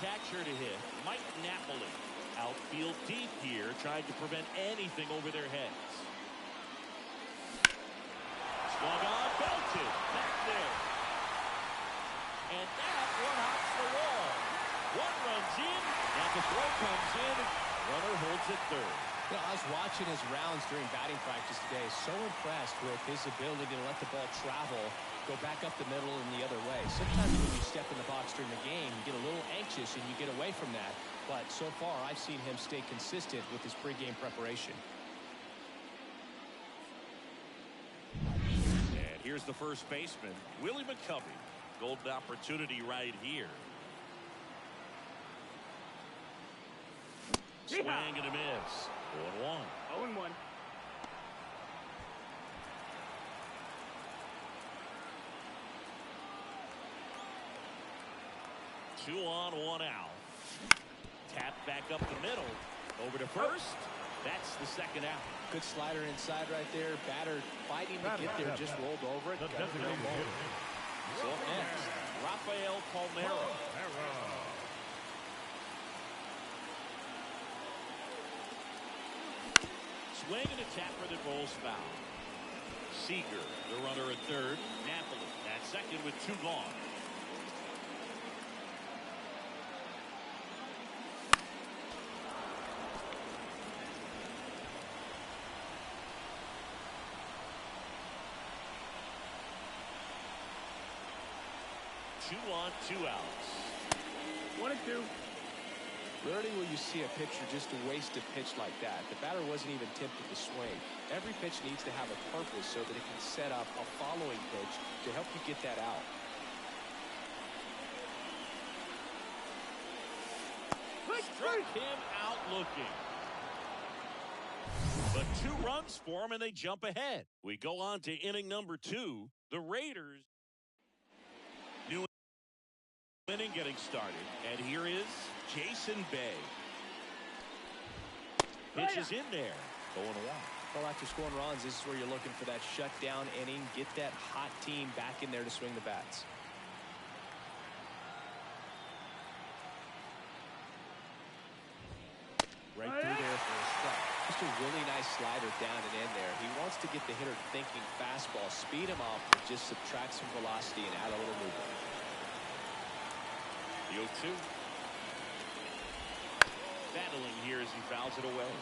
catcher to hit, Mike Napoli. Outfield deep here, trying to prevent anything over their heads. Swung on, belted, back there. And that one hops the wall. One runs in, and the throw comes in. Runner holds it third. You know, I was watching his rounds during batting practice today. So impressed with his ability to let the ball travel, go back up the middle and the other way. Sometimes when you step in the box during the game, you get a little anxious and you get away from that. But so far, I've seen him stay consistent with his pregame preparation. And here's the first baseman, Willie McCovey. Golden opportunity right here. Swing and a miss. 0-1. 0-1. Two on, one out. Tap back up the middle. Over to first. That's the second out. Good slider inside right there. Batter fighting to get there. Just rolled over it. Got the no ball. So next, Rafael Palmeiro. Swing and a tapper that rolls foul. Seager, the runner at third. Napoli at second with two gone. Two on, two outs. 1-2. Rarely will you see a pitcher just waste a pitch like that. The batter wasn't even tempted to swing. Every pitch needs to have a purpose so that it can set up a following pitch to help you get that out. Struck him out looking. But 2 runs for him and they jump ahead. We go on to inning number 2. The Raiders. New inning getting started. And here is Jason Bay. Pitch is in there. 0-1. Well, after scoring runs, this is where you're looking for that shutdown inning. Get that hot team back in there to swing the bats. Right through there for a strike. Just a really nice slider down and in there. He wants to get the hitter thinking fastball, speed him up, and just subtract some velocity and add a little movement. The 0-2. Battling here as he fouls it away.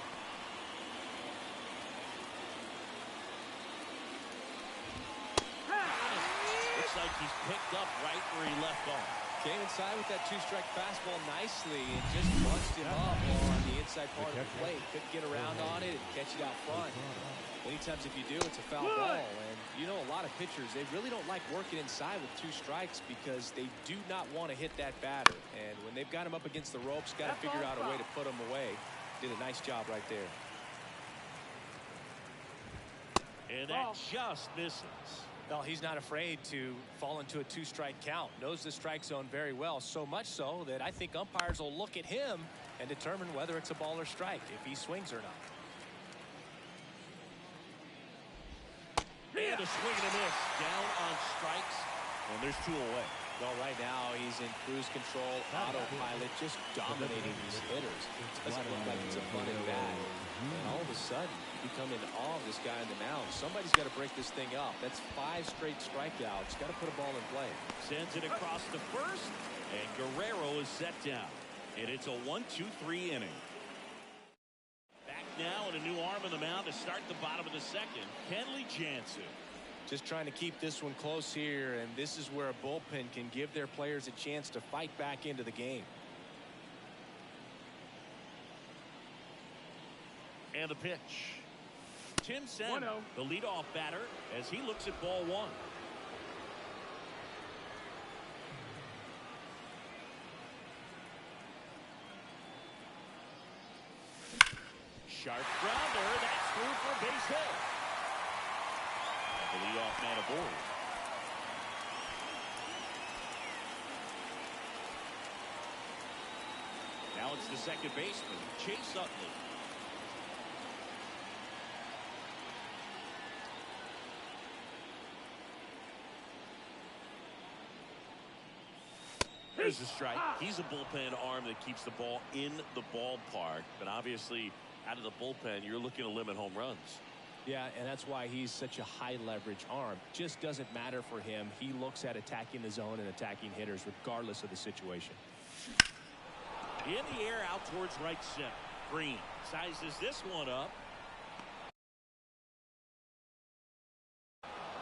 Looks like he's picked up right where he left off. Came inside with that 2-strike fastball nicely and just bunched him up on the inside part of the plate. Couldn't get around on it and catch it out front. Many times if you do, it's a foul ball. And you know, a lot of pitchers, they really don't like working inside with 2 strikes because they do not want to hit that batter. And when they've got him up against the ropes, got to figure out a way to put him away. Did a nice job right there. And that just misses. No, he's not afraid to fall into a 2-strike count. Knows the strike zone very well, so much so that I think umpires will look at him and determine whether it's a ball or strike, if he swings or not. And a swing and a miss. Down on strikes, and there's 2 away. Well, right now he's in cruise control, autopilot, just dominating these hitters. Doesn't look like it's a fun at bat. And all of a sudden, you become in awe of this guy on the mound. Somebody's got to break this thing up. That's 5 straight strikeouts. Got to put a ball in play. Sends it across to first, and Guerrero is set down. And it's a 1-2-3 inning. Back now and a new arm on the mound to start the bottom of the second. Kenley Jansen. Just trying to keep this one close here, and this is where a bullpen can give their players a chance to fight back into the game. And the pitch. Tim Sen, the leadoff batter, as he looks at ball 1. Sharp grounder, that's through for a base hit. The leadoff man aboard. Now it's the second baseman, Chase Utley. There's a strike. He's a bullpen arm that keeps the ball in the ballpark. But obviously, out of the bullpen, you're looking to limit home runs. Yeah, and that's why he's such a high leverage arm. Just doesn't matter for him. He looks at attacking the zone and attacking hitters regardless of the situation. In the air out towards right center. Green sizes this one up.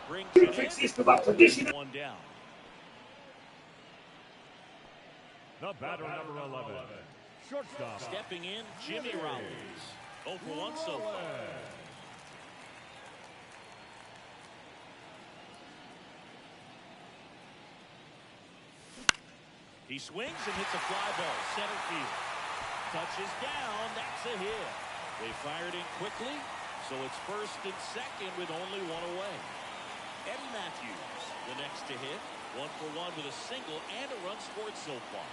Brings it in. One down. The batter, number 11. Shortstop. Stepping in, Jimmy Rollins. 0 for 1 so far. He swings and hits a fly ball, center field. Touches down, that's a hit. They fired in quickly, so it's first and second with only one away. Eddie Matthews, the next to hit. 1 for 1 with a single and a run scored so far.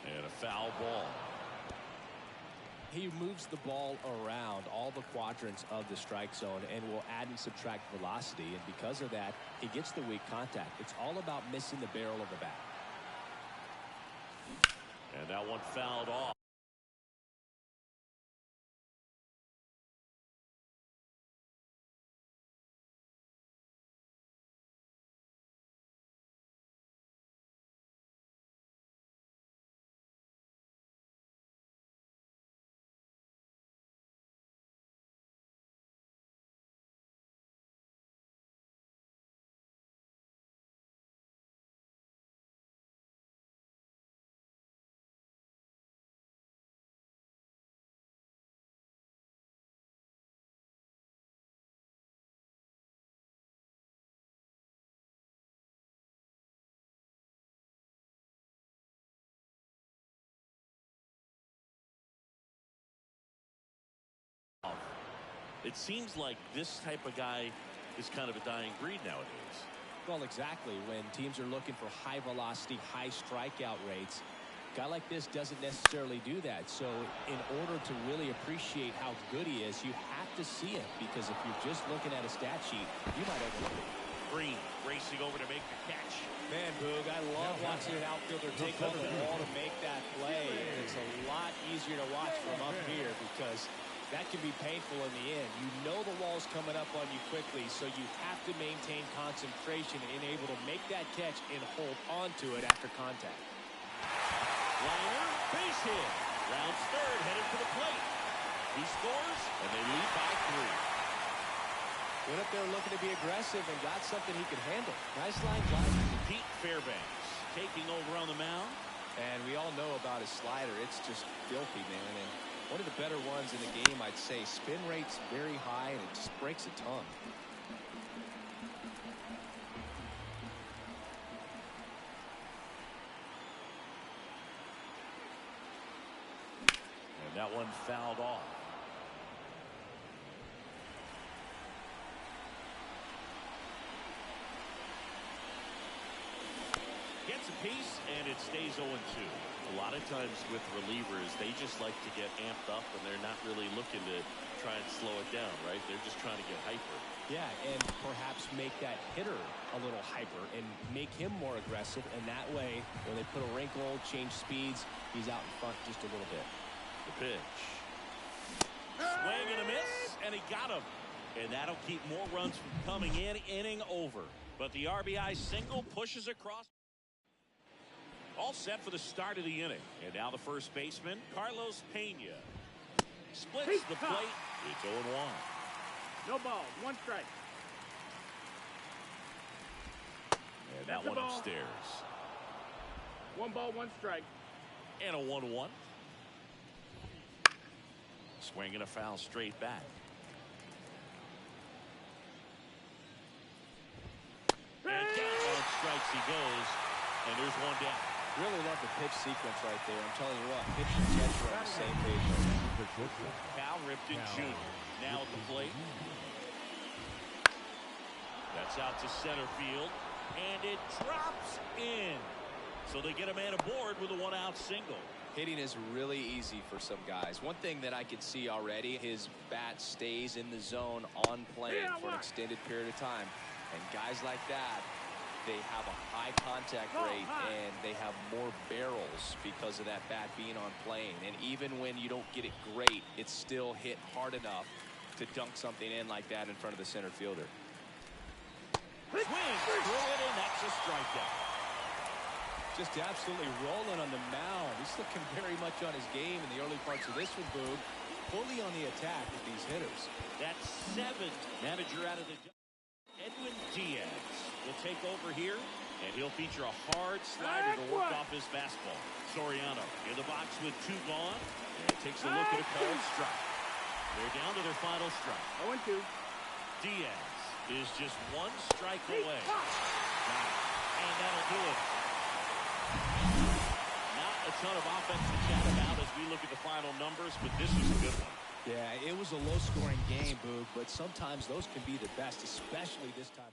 And a foul ball. He moves the ball around all the quadrants of the strike zone and will add and subtract velocity. And because of that, he gets the weak contact. It's all about missing the barrel of the bat. And that one fouled off. It seems like this type of guy is kind of a dying breed nowadays. Well, exactly. When teams are looking for high velocity, high strikeout rates, a guy like this doesn't necessarily do that. So in order to really appreciate how good he is, you have to see it, because if you're just looking at a stat sheet, you might overlook it. Green racing over to make the catch. Man, Boog, I love watching an outfielder take over the ball to make that play. And it's a lot easier to watch from up here, because that can be painful in the end. You know the wall's coming up on you quickly, so you have to maintain concentration and able to make that catch and hold onto it after contact. Liner, base hit. Rounds third, headed for the plate. He scores, and they lead by 3. Went up there looking to be aggressive and got something he could handle. Nice line drive. Pete Fairbanks taking over on the mound. And we all know about his slider. It's just filthy, man. And one of the better ones in the game, I'd say. Spin rate's very high, and it just breaks a ton. And that one fouled off. Gets a piece, and it stays 0-2. A lot of times with relievers, they just like to get amped up, and they're not really looking to try and slow it down, right? They're just trying to get hyper. Yeah, and perhaps make that hitter a little hyper and make him more aggressive. And that way, when they put a wrinkle, change speeds, he's out in front just a little bit. The pitch. Swing and a miss, and he got him. And that'll keep more runs from coming in. Inning over. But the RBI single pushes across. All set for the start of the inning. And now the first baseman, Carlos Pena. Splits the plate. It's 0-1. No ball. 1 strike. And that one upstairs. 1 ball, 1 strike. And a 1-1. Swing and a foul straight back. And down on strikes he goes. And there's 1 down. Really love the pitch sequence right there. I'm telling you what, pitch and catch are on the same page. Cal Ripken Jr. now at the plate. That's out to center field. And it drops in. So they get a man aboard with a 1-out single. Hitting is really easy for some guys. One thing that I can see already, his bat stays in the zone on plane for an extended period of time. And guys like that, they have a high contact rate and they have more barrels because of that bat being on plane. And even when you don't get it great, it's still hit hard enough to dunk something in like that in front of the center fielder. Swing through it, and that's a strikeout. Just absolutely rolling on the mound. He's looking very much on his game in the early parts of this one, Boog. Fully on the attack with these hitters. That's 7. Manager out of the Edwin Diaz will take over here, and he'll feature a hard slider to work off his fastball. Soriano in the box with 2 gone, and takes a look at a called strike. They're down to their final strike. 0-2. Diaz is just 1 strike away. And that'll do it. Not a ton of offense to chat about as we look at the final numbers, but this was a good one. Yeah, it was a low-scoring game, Boog, but sometimes those can be the best, especially this time.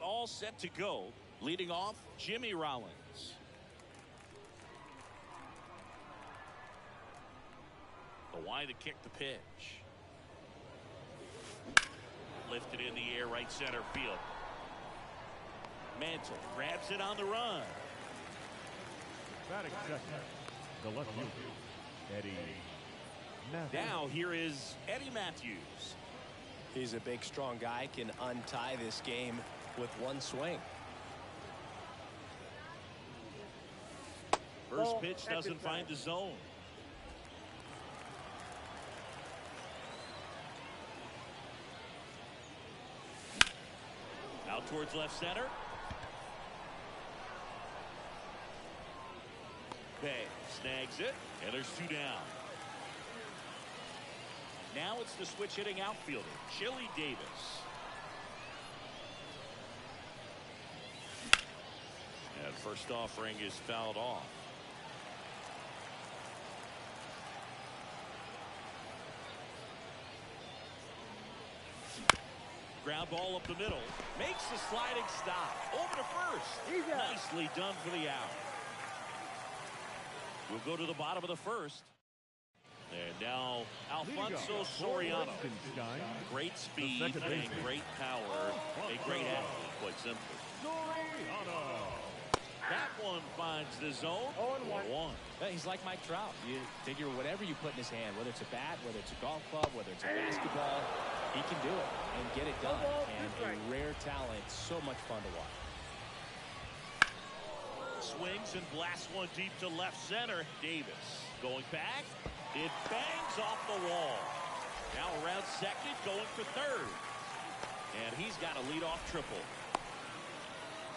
All set to go. Leading off, Jimmy Rollins. The wide to kick the pitch. Lifted in the air, right center field. Mantle grabs it on the run. Batting second, the left fielder, Eddie Matthews. Now here is Eddie Matthews. He's a big, strong guy, can untie this game with 1 swing. First pitch doesn't find the zone. Out towards left center. Bay snags it, and there's 2 down. Now it's the switch hitting outfielder, Chili Davis. And first offering is fouled off. Ground ball up the middle. Makes the sliding stop. Over to first. Nicely done for the out. We'll go to the bottom of the first. And now Alfonso Soriano. Great speed and great power. A great athlete, quite simply. That one finds the zone. 0-1. Yeah, he's like Mike Trout. You figure whatever you put in his hand, whether it's a bat, whether it's a golf club, whether it's a basketball, he can do it and get it done. And a rare talent, so much fun to watch. Swings and blasts one deep to left center. Davis going back. It bangs off the wall. Now around second, going for third. And he's got a leadoff triple.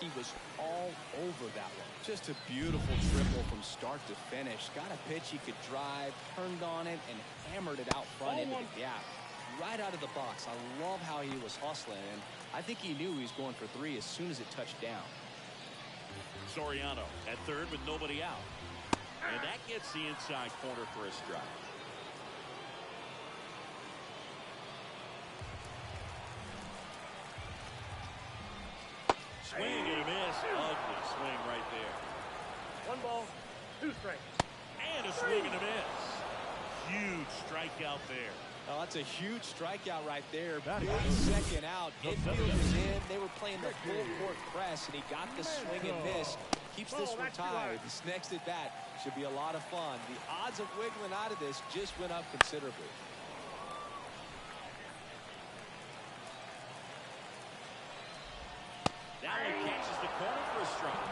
He was all over that one. Just a beautiful triple from start to finish. Got a pitch he could drive, turned on it, and hammered it out front into the gap. Right out of the box. I love how he was hustling, and I think he knew he was going for 3 as soon as it touched down. Soriano at third with nobody out. And that gets the inside corner for a strike. Swing and a miss. Ugly swing right there. 1 ball, 2 strikes. And a swing and a miss. Huge strikeout there. Oh, that's a huge strikeout right there. Big second out. Infield was in. They were playing the full court press, and he got the swing and miss. Keeps this one tied. This next at bat should be a lot of fun. The odds of wiggling out of this just went up considerably. Now he catches the corner for a strike.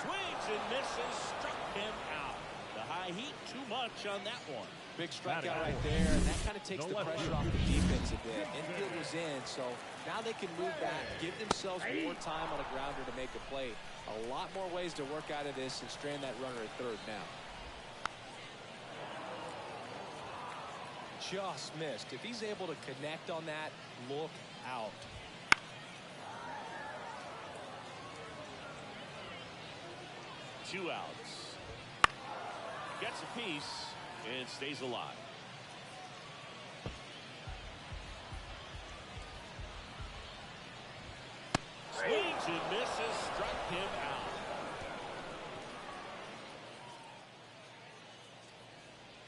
Swings and misses. Struck him out. The high heat too much on that one. Big strikeout right there, and that kind of takes the pressure off the defense a bit. Infield was in, so now they can move back, give themselves more time on a grounder to make a play. A lot more ways to work out of this and strand that runner at third now. Just missed. If he's able to connect on that, look out. Two outs. Gets a piece and stays alive. Swings and misses. Struck him out.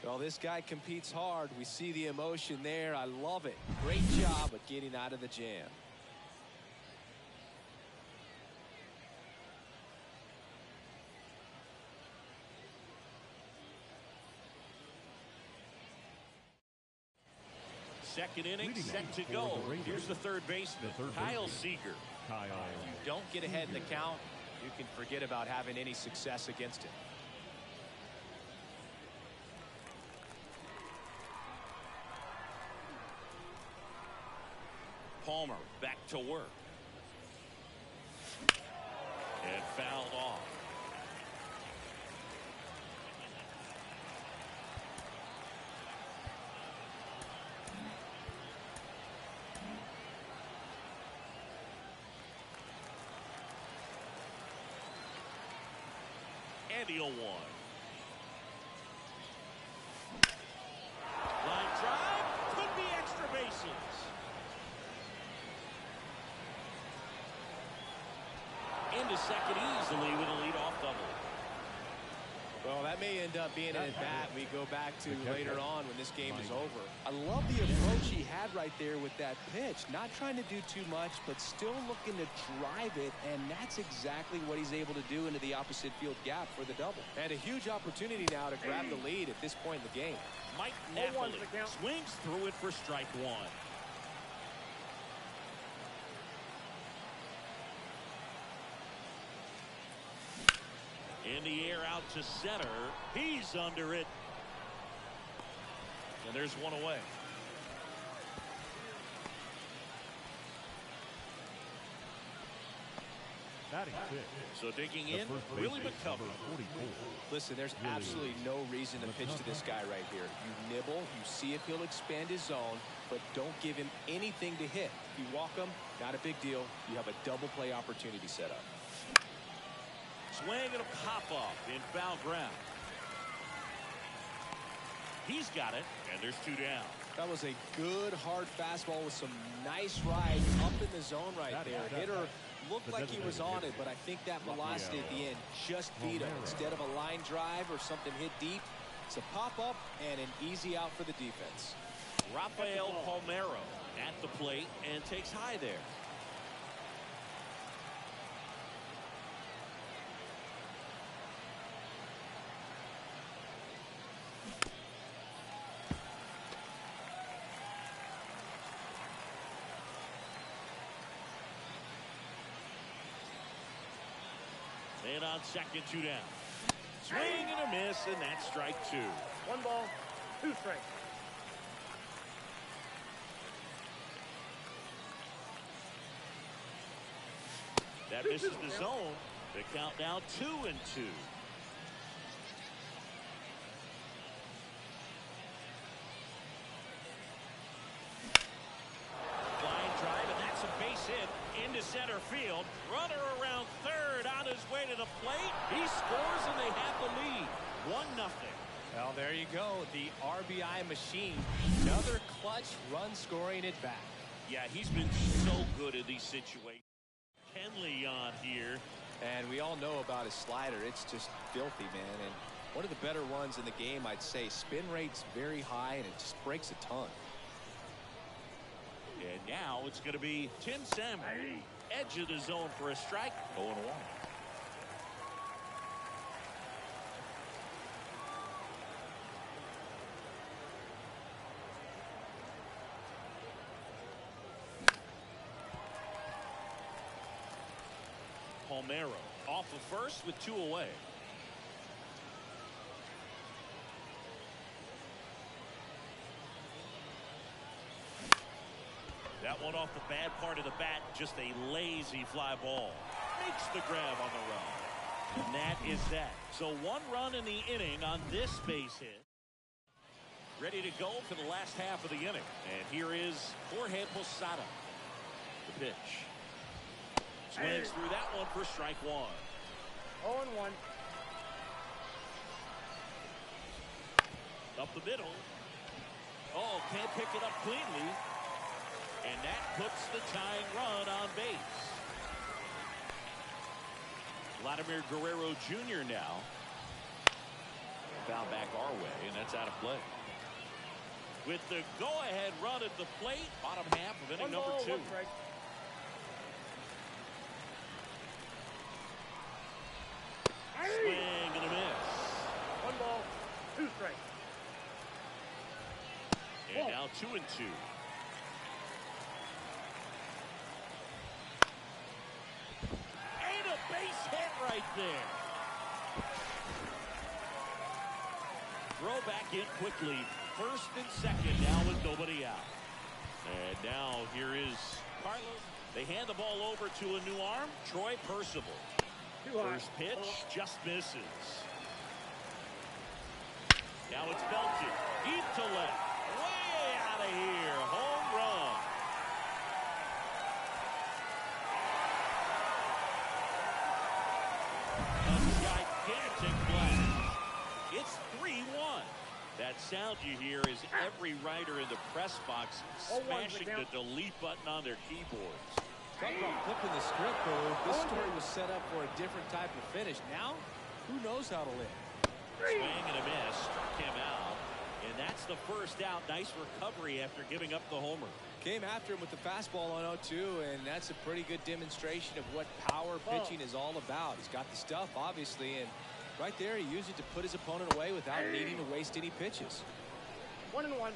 Well, this guy competes hard. We see the emotion there. I love it. Great job of getting out of the jam. Second inning set to go. Here's the third baseman, Kyle Seager. You don't get ahead in the count, you can forget about having any success against him. Palmer back to work. And fouled off. And he'll one. Line drive. Could be extra bases. Into second easily with a leadoff double. Well, that may end up being an at-bat we go back to later on when this game is over. I love the approach he had right there with that pitch. Not trying to do too much, but still looking to drive it, and that's exactly what he's able to do into the opposite field gap for the double. And a huge opportunity now to grab the lead at this point in the game. Mike Napoli swings through it for strike one. In the air out to center. He's under it. And there's one away. So digging in, Willie McCovey. Listen, there's absolutely no reason to pitch to this guy right here. You nibble, you see if he'll expand his zone, but don't give him anything to hit. If you walk him, not a big deal. You have a double play opportunity set up. Swing and a pop-off in foul ground. He's got it, and there's two down. That was a good, hard fastball with some nice ride up in the zone right there. Hitter looked like he was on it, but I think that velocity at the end just beat him. Instead of a line drive or something hit deep, it's a pop-up and an easy out for the defense. Rafael Palmeiro at the plate and takes high there. And on second, two down. Swing and a miss, and that's strike two. 1 ball, 2 strikes. That misses the zone. The count now 2-2. Flying drive, and that's a base hit into center field. Runner around third on his way to the plate. He scores, and they have the lead. 1-0. Well, there you go. The RBI machine. Another clutch run scoring at bat. Yeah, he's been so good in these situations. Kenley on here. And we all know about his slider. It's just filthy, man. And one of the better ones in the game, I'd say. Spin rate's very high, and it just breaks a ton. And now it's going to be Tim Salmon. Edge of the zone for a strike. 0-1. Palmeiro off of first with 2 away. That one off the bad part of the bat, just a lazy fly ball. Makes the grab on the run. And that is that. So 1 run in the inning on this base hit. Ready to go for the last half of the inning. And here is Jorge Posada. The pitch. Swings through that one for strike 1. 0-1. Up the middle. Oh, can't pick it up cleanly. And that puts the tying run on base. Vladimir Guerrero Jr. now. Foul back our way, and that's out of play. With the go-ahead run at the plate, bottom half of inning number 2. Swing and a miss. 1 ball, 2 strikes. And now 2-2. And a base hit right there. Throw back in quickly. First and second now with nobody out. And now here is Carlos. They hand the ball over to a new arm, Troy Percival. First pitch just misses. Now it's belted deep to left, way out of here. Home run. A gigantic blast. It's 3-1. That sound you hear is every writer in the press box smashing the delete button on their keyboards. Talk about flipping the script, though. This story was set up for a different type of finish. Now, who knows how to live? Swing and a miss. Struck him out. And that's the first out. Nice recovery after giving up the homer. Came after him with the fastball on 0-2, and that's a pretty good demonstration of what power pitching is all about. He's got the stuff, obviously, and right there he used it to put his opponent away without needing to waste any pitches. 1-1.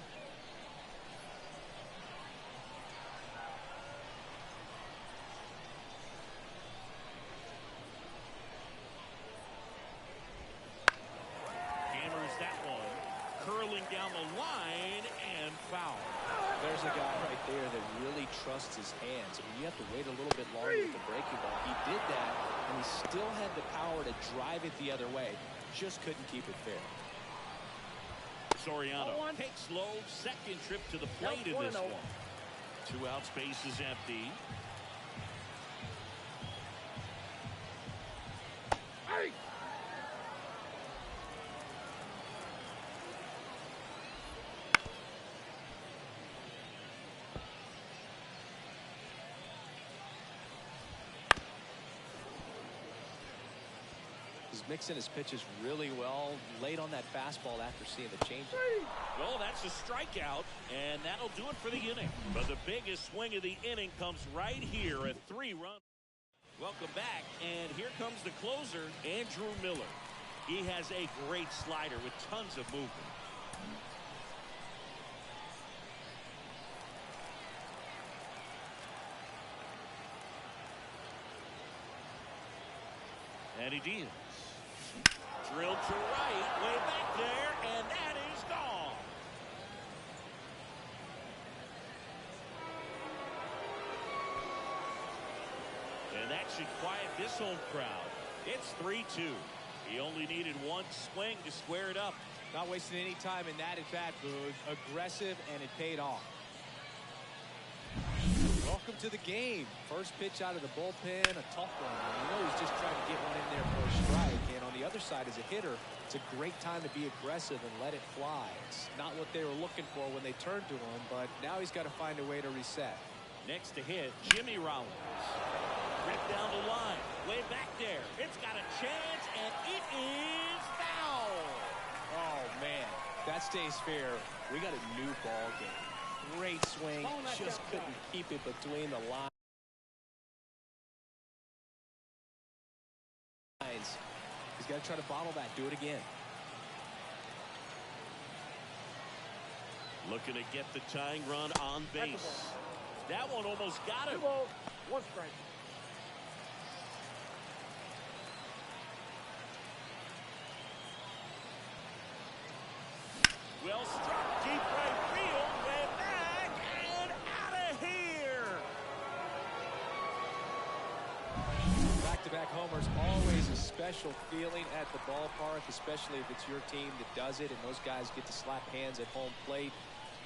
Curling down the line and foul. There's a guy right there that really trusts his hands. I mean, you have to wait a little bit longer with the breaking ball. He did that, and he still had the power to drive it the other way. Just couldn't keep it fair. Soriano takes low, second trip to the plate in this one. 2 outs, base is empty. He's mixing his pitches really well, late on that fastball after seeing the changeup. Well, that's a strikeout, and that'll do it for the inning. But the biggest swing of the inning comes right here, a 3-run. Welcome back, and here comes the closer, Andrew Miller. He has a great slider with tons of movement. And he deals. Drilled to right, way back there, and that is gone. And that should quiet this home crowd. It's 3-2. He only needed one swing to square it up. Not wasting any time in that at-bat, Boog. Aggressive, and it paid off. Welcome to the game. First pitch out of the bullpen, a tough one. You know he's just trying to get one in there for a strike. And on the other side, as a hitter, it's a great time to be aggressive and let it fly. It's not what they were looking for when they turned to him, but now he's got to find a way to reset. Next to hit, Jimmy Rollins. Ripped down the line. Way back there. It's got a chance, and it is foul. Oh, man. That stays fair. We got a new ball game. Great swing. Just couldn't keep it between the lines. He's got to try to bottle that. Do it again. Looking to get the tying run on base. That one almost got him. 2 balls, 1 strike. Well struck, deep right field, way back, and out of here. Back-to-back homers, always a special feeling at the ballpark, especially if it's your team that does it and those guys get to slap hands at home plate.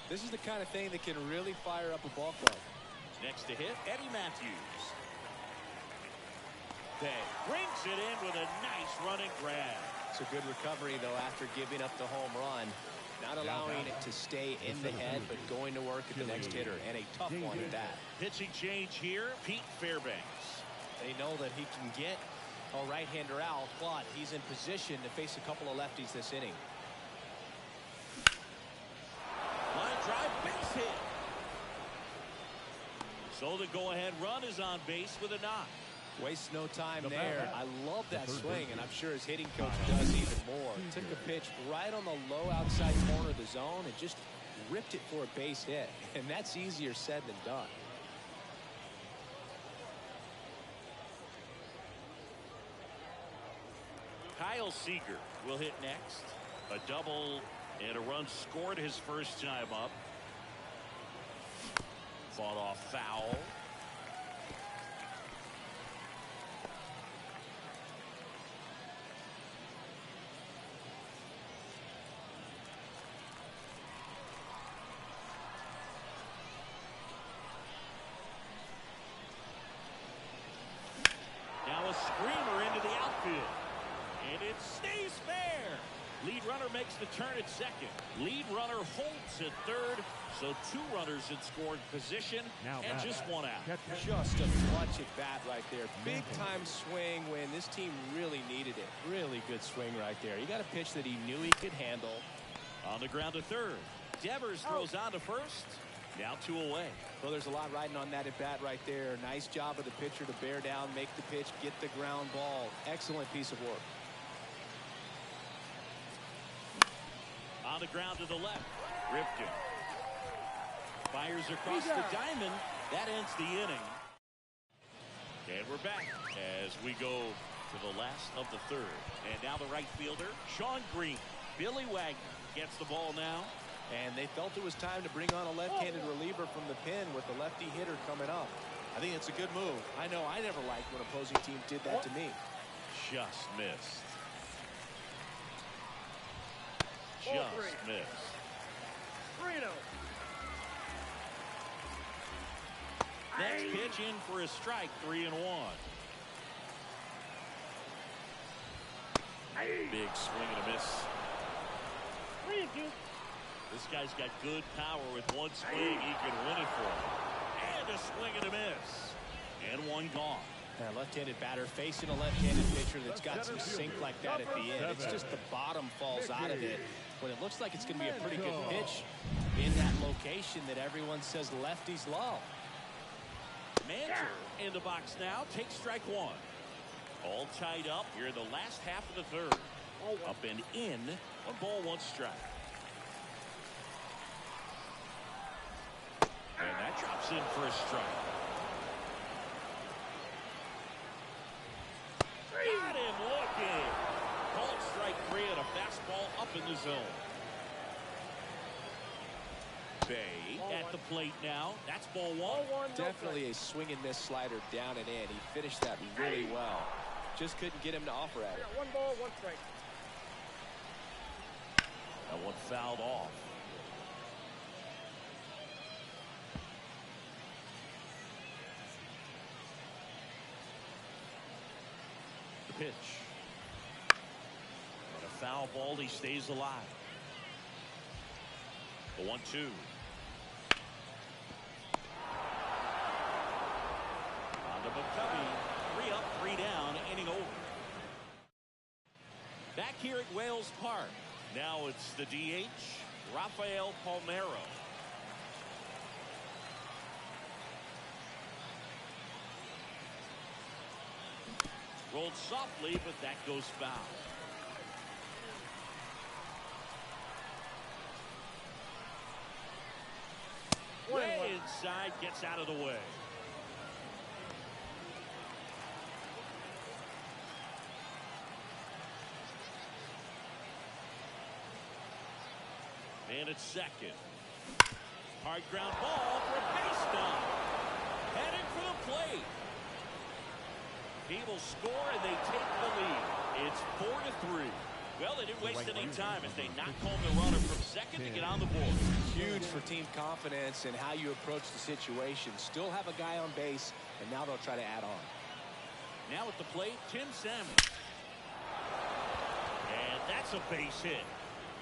This is the kind of thing that can really fire up a ball club. Next to hit, Eddie Matthews. They brings it in with a nice running grab. It's a good recovery, though, after giving up the home run. Not allowing it to stay in the head, but going to work at the next hitter, and a tough one at that. Pitching change here, Pete Fairbanks. They know that he can get a right-hander out, but he's in position to face a couple of lefties this inning. Line drive, base hit. So the go-ahead run is on base with a knock. Wastes no time there. I love that swing, and I'm sure his hitting coach does even more. Took a pitch right on the low outside corner of the zone and just ripped it for a base hit. And that's easier said than done. Kyle Seager will hit next. A double and a run scored his first time up. Fought off foul. Now a screamer into the outfield. And it stays fair. Lead runner makes the turn at second. Lead runner holds at third. So 2 runners in scoring position and just 1 out. Just a clutch at bat right there. Big time swing when this team really needed it. Really good swing right there. He got a pitch that he knew he could handle. On the ground to third. Devers throws on to first. Now 2 away. Well, there's a lot riding on that at bat right there. Nice job of the pitcher to bear down, make the pitch, get the ground ball. Excellent piece of work. On the ground to the left. Ripken fires across the diamond. That ends the inning. And we're back as we go to the last of the third. And now the right fielder, Sean Green. Billy Wagner gets the ball now. And they felt it was time to bring on a left-handed reliever from the pen with the lefty hitter coming up. I think it's a good move. I know I never liked when opposing teams did that to me. Just missed. Just missed. 3-0. Next pitch in for a strike, 3-1. Big swing and a miss. 3-2. This guy's got good power. With one swing, he can win it for him. And a swing and a miss. And 1 gone. Left-handed batter facing a left-handed pitcher that's got some sink like that at the end. It's just the bottom falls out of it. But it looks like it's going to be a pretty good pitch in that location that everyone says lefties love. Mancher in the box now. Takes strike 1. All tied up here in the last half of the third. Up and in. 1 ball, 1 strike. And that drops in for a strike. Got him looking. Called strike 3 and a fastball up in the zone. Bay at the plate now. That's ball one. Ball one, no Definitely a swing and miss slider down and in. He finished that really well. Just couldn't get him to offer at it. strike. 1 ball, 1 strike. That one fouled off. The pitch. And a foul ball. He stays alive. The 1-2. On to McCovey. 3 up, 3 down, inning over. Back here at Wales Park. Now it's the DH, Rafael Palmeiro. Rolled softly, but that goes foul. Way inside, gets out of the way. And it's second. Hard ground ball for a base stop. Headed for the plate. People score and they take the lead. It's 4-3. Well, they didn't waste any time as they knocked home the runner from second to get on the board. Huge for team confidence and how you approach the situation. Still have a guy on base, and now they'll try to add on. Now at the plate, Tim Salmon. And that's a base hit.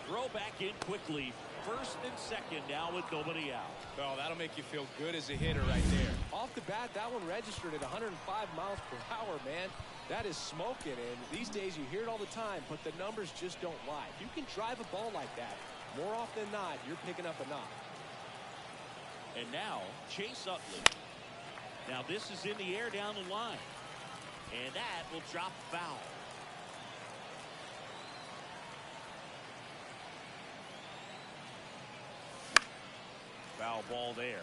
Throw back in quickly. First and second now with nobody out. Oh, that'll make you feel good as a hitter right there. Off the bat, that one registered at 105 miles per hour, man. That is smoking, and these days you hear it all the time, but the numbers just don't lie. If you can drive a ball like that, more often than not, you're picking up a knock. And now, Chase Utley. Now this is in the air down the line. And that will drop foul. Foul ball there.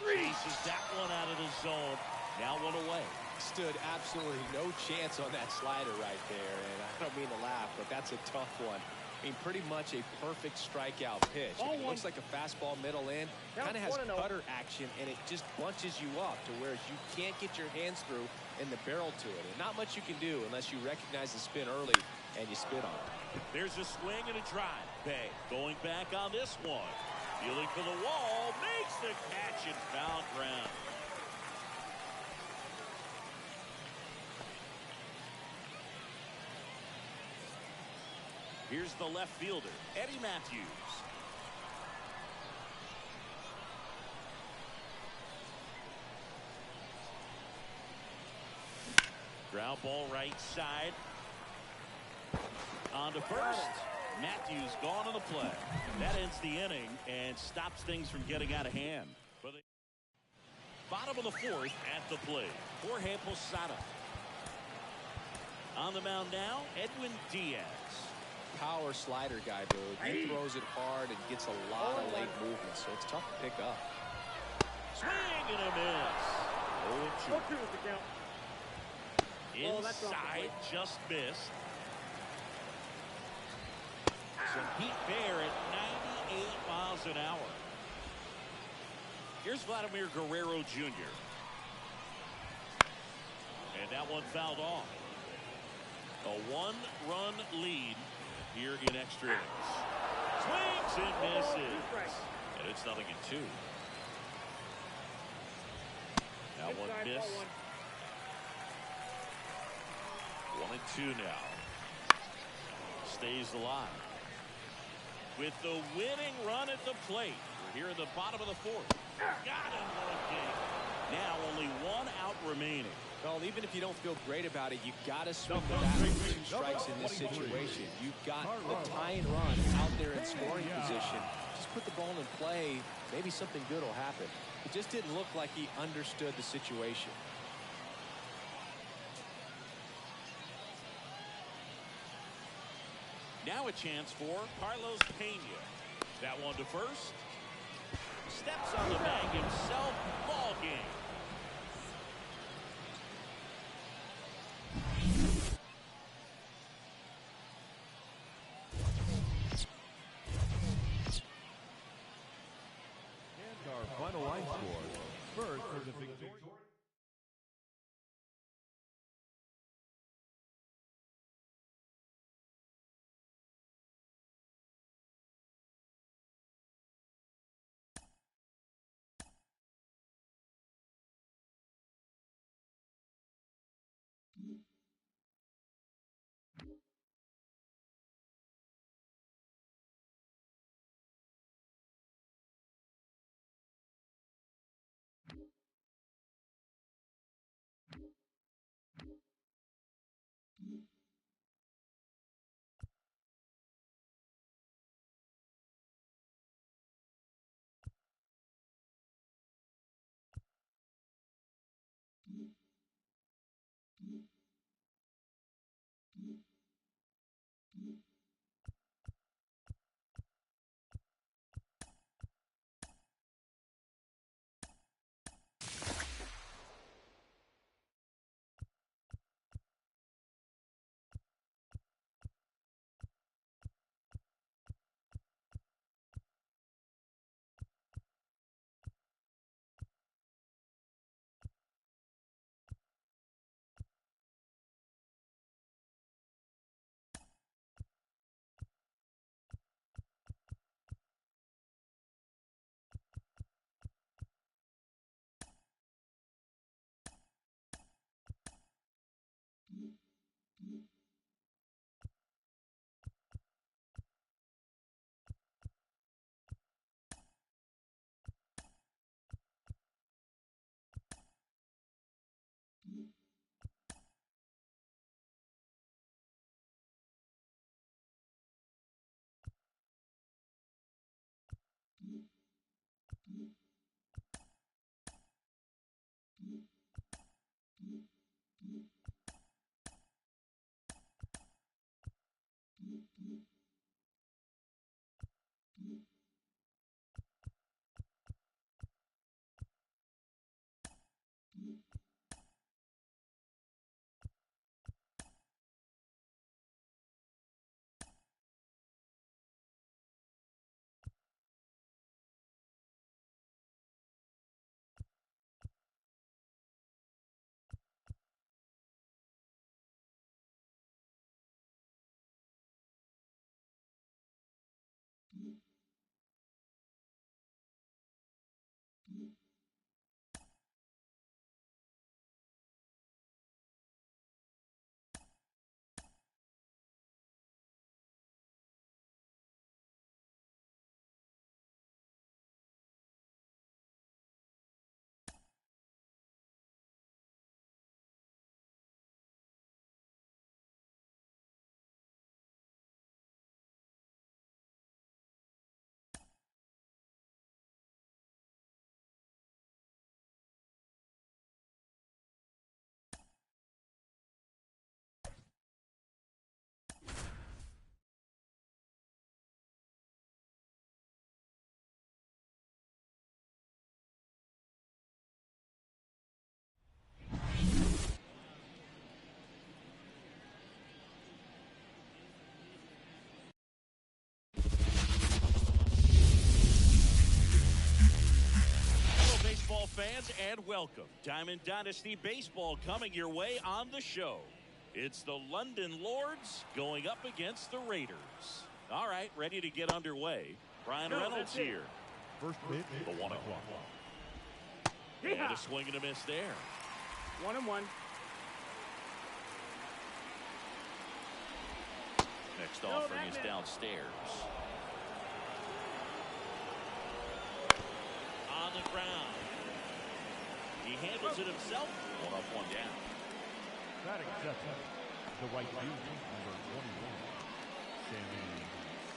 Reaches that one out of the zone. Now one away. Stood absolutely no chance on that slider right there, and I don't mean to laugh, but that's a tough one. I mean, pretty much a perfect strikeout pitch. It looks like a fastball middle in, kind of has cutter action, and it just bunches you up to where you can't get your hands through and the barrel to it. And not much you can do unless you recognize the spin early and you spit on it. There's a swing and a drive. Bay going back on this one. Feeling for the wall, makes the catch and foul ground. Here's the left fielder, Eddie Matthews. Ground ball right side. On to first. Matthews gone on the play. That ends the inning and stops things from getting out of hand. Bottom of the fourth at the plate, Jorge Posada. On the mound now, Edwin Diaz. Power slider guy, Boog. He throws it hard and gets a lot of late movement, so it's tough to pick up. Swing and a miss. 0-2 is the count. Inside, just missed. Some heat there at 98 miles an hour. Here's Vladimir Guerrero Jr. And that one fouled off. A 1-run lead here in extra innings. Swings and misses. And it's 0-2. Now one miss. 1-2 now. Stays alive. With the winning run at the plate. We're here in the bottom of the fourth. Got him looking. Now only 1 out remaining. Well, even if you don't feel great about it, you've got to swing the bat with 2 strikes in this situation. You've got the tying run out there in scoring position. Just put the ball in play. Maybe something good will happen. It just didn't look like he understood the situation. Now a chance for Carlos Pena. That one to first. Steps on the bag himself. Ball game. fans, and welcome. Diamond Dynasty Baseball coming your way on the show. It's the London Lords going up against the Raiders. All right, ready to get underway. Brian Reynolds here. First pitch, the 1-0. Yeah. And a swing and a miss there. 1-1. Next offering is downstairs. On the ground. He handles it himself. 1 up, 1 down. batting section, the right field, number 21, Sammy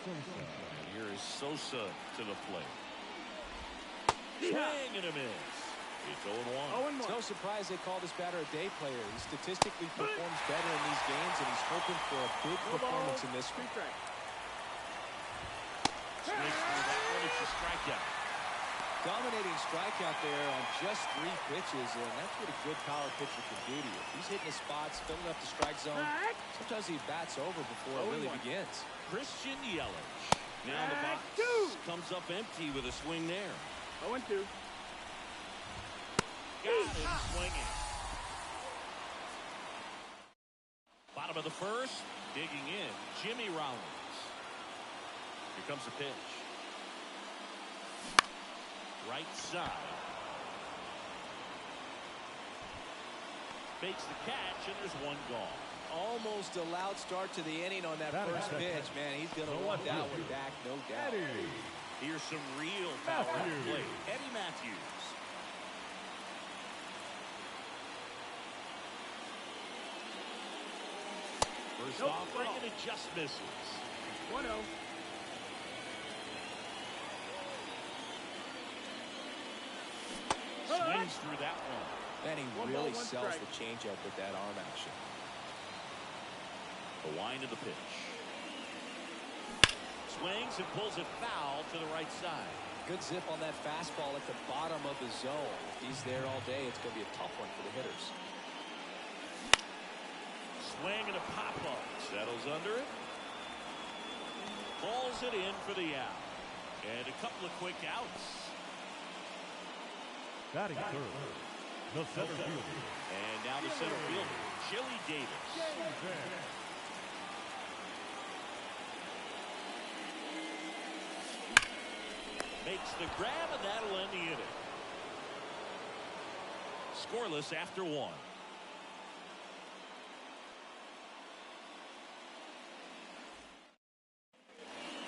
Sosa. And here is Sosa to the plate. Swing and a miss. It's 0-1. It's no surprise they call this batter a day player. He statistically performs better in these games, and he's hoping for a big performance in this one. Swings through that one. It's a strikeout. Dominating strikeout there on just 3 pitches, and that's what a good power pitcher can do to you. He's hitting his spots, filling up the strike zone. Sometimes he bats over before it really begins. Christian Yelich. Now the box comes up empty with a swing there. 0-2. Got him swinging. Bottom of the first, digging in, Jimmy Rollins. Here comes the pitch. Right side. Makes the catch, and there's 1 gone. Almost a loud start to the inning on that first pitch. Man, he's going to want that one back, no doubt. Here's some real power at play. Eddie Matthews. First offering, and it just misses. 1-0. Swings through that one. Then he really sells the changeup with that arm action. The wind of the pitch. Swings and pulls it foul to the right side. Good zip on that fastball at the bottom of the zone. If he's there all day, it's going to be a tough one for the hitters. Swing and a pop-up. Settles under it. Balls it in for the out. And a couple of quick outs. Batting third, the center fielder. And now the center fielder, Chili Davis. Makes the grab, and that'll end the inning. Scoreless after 1.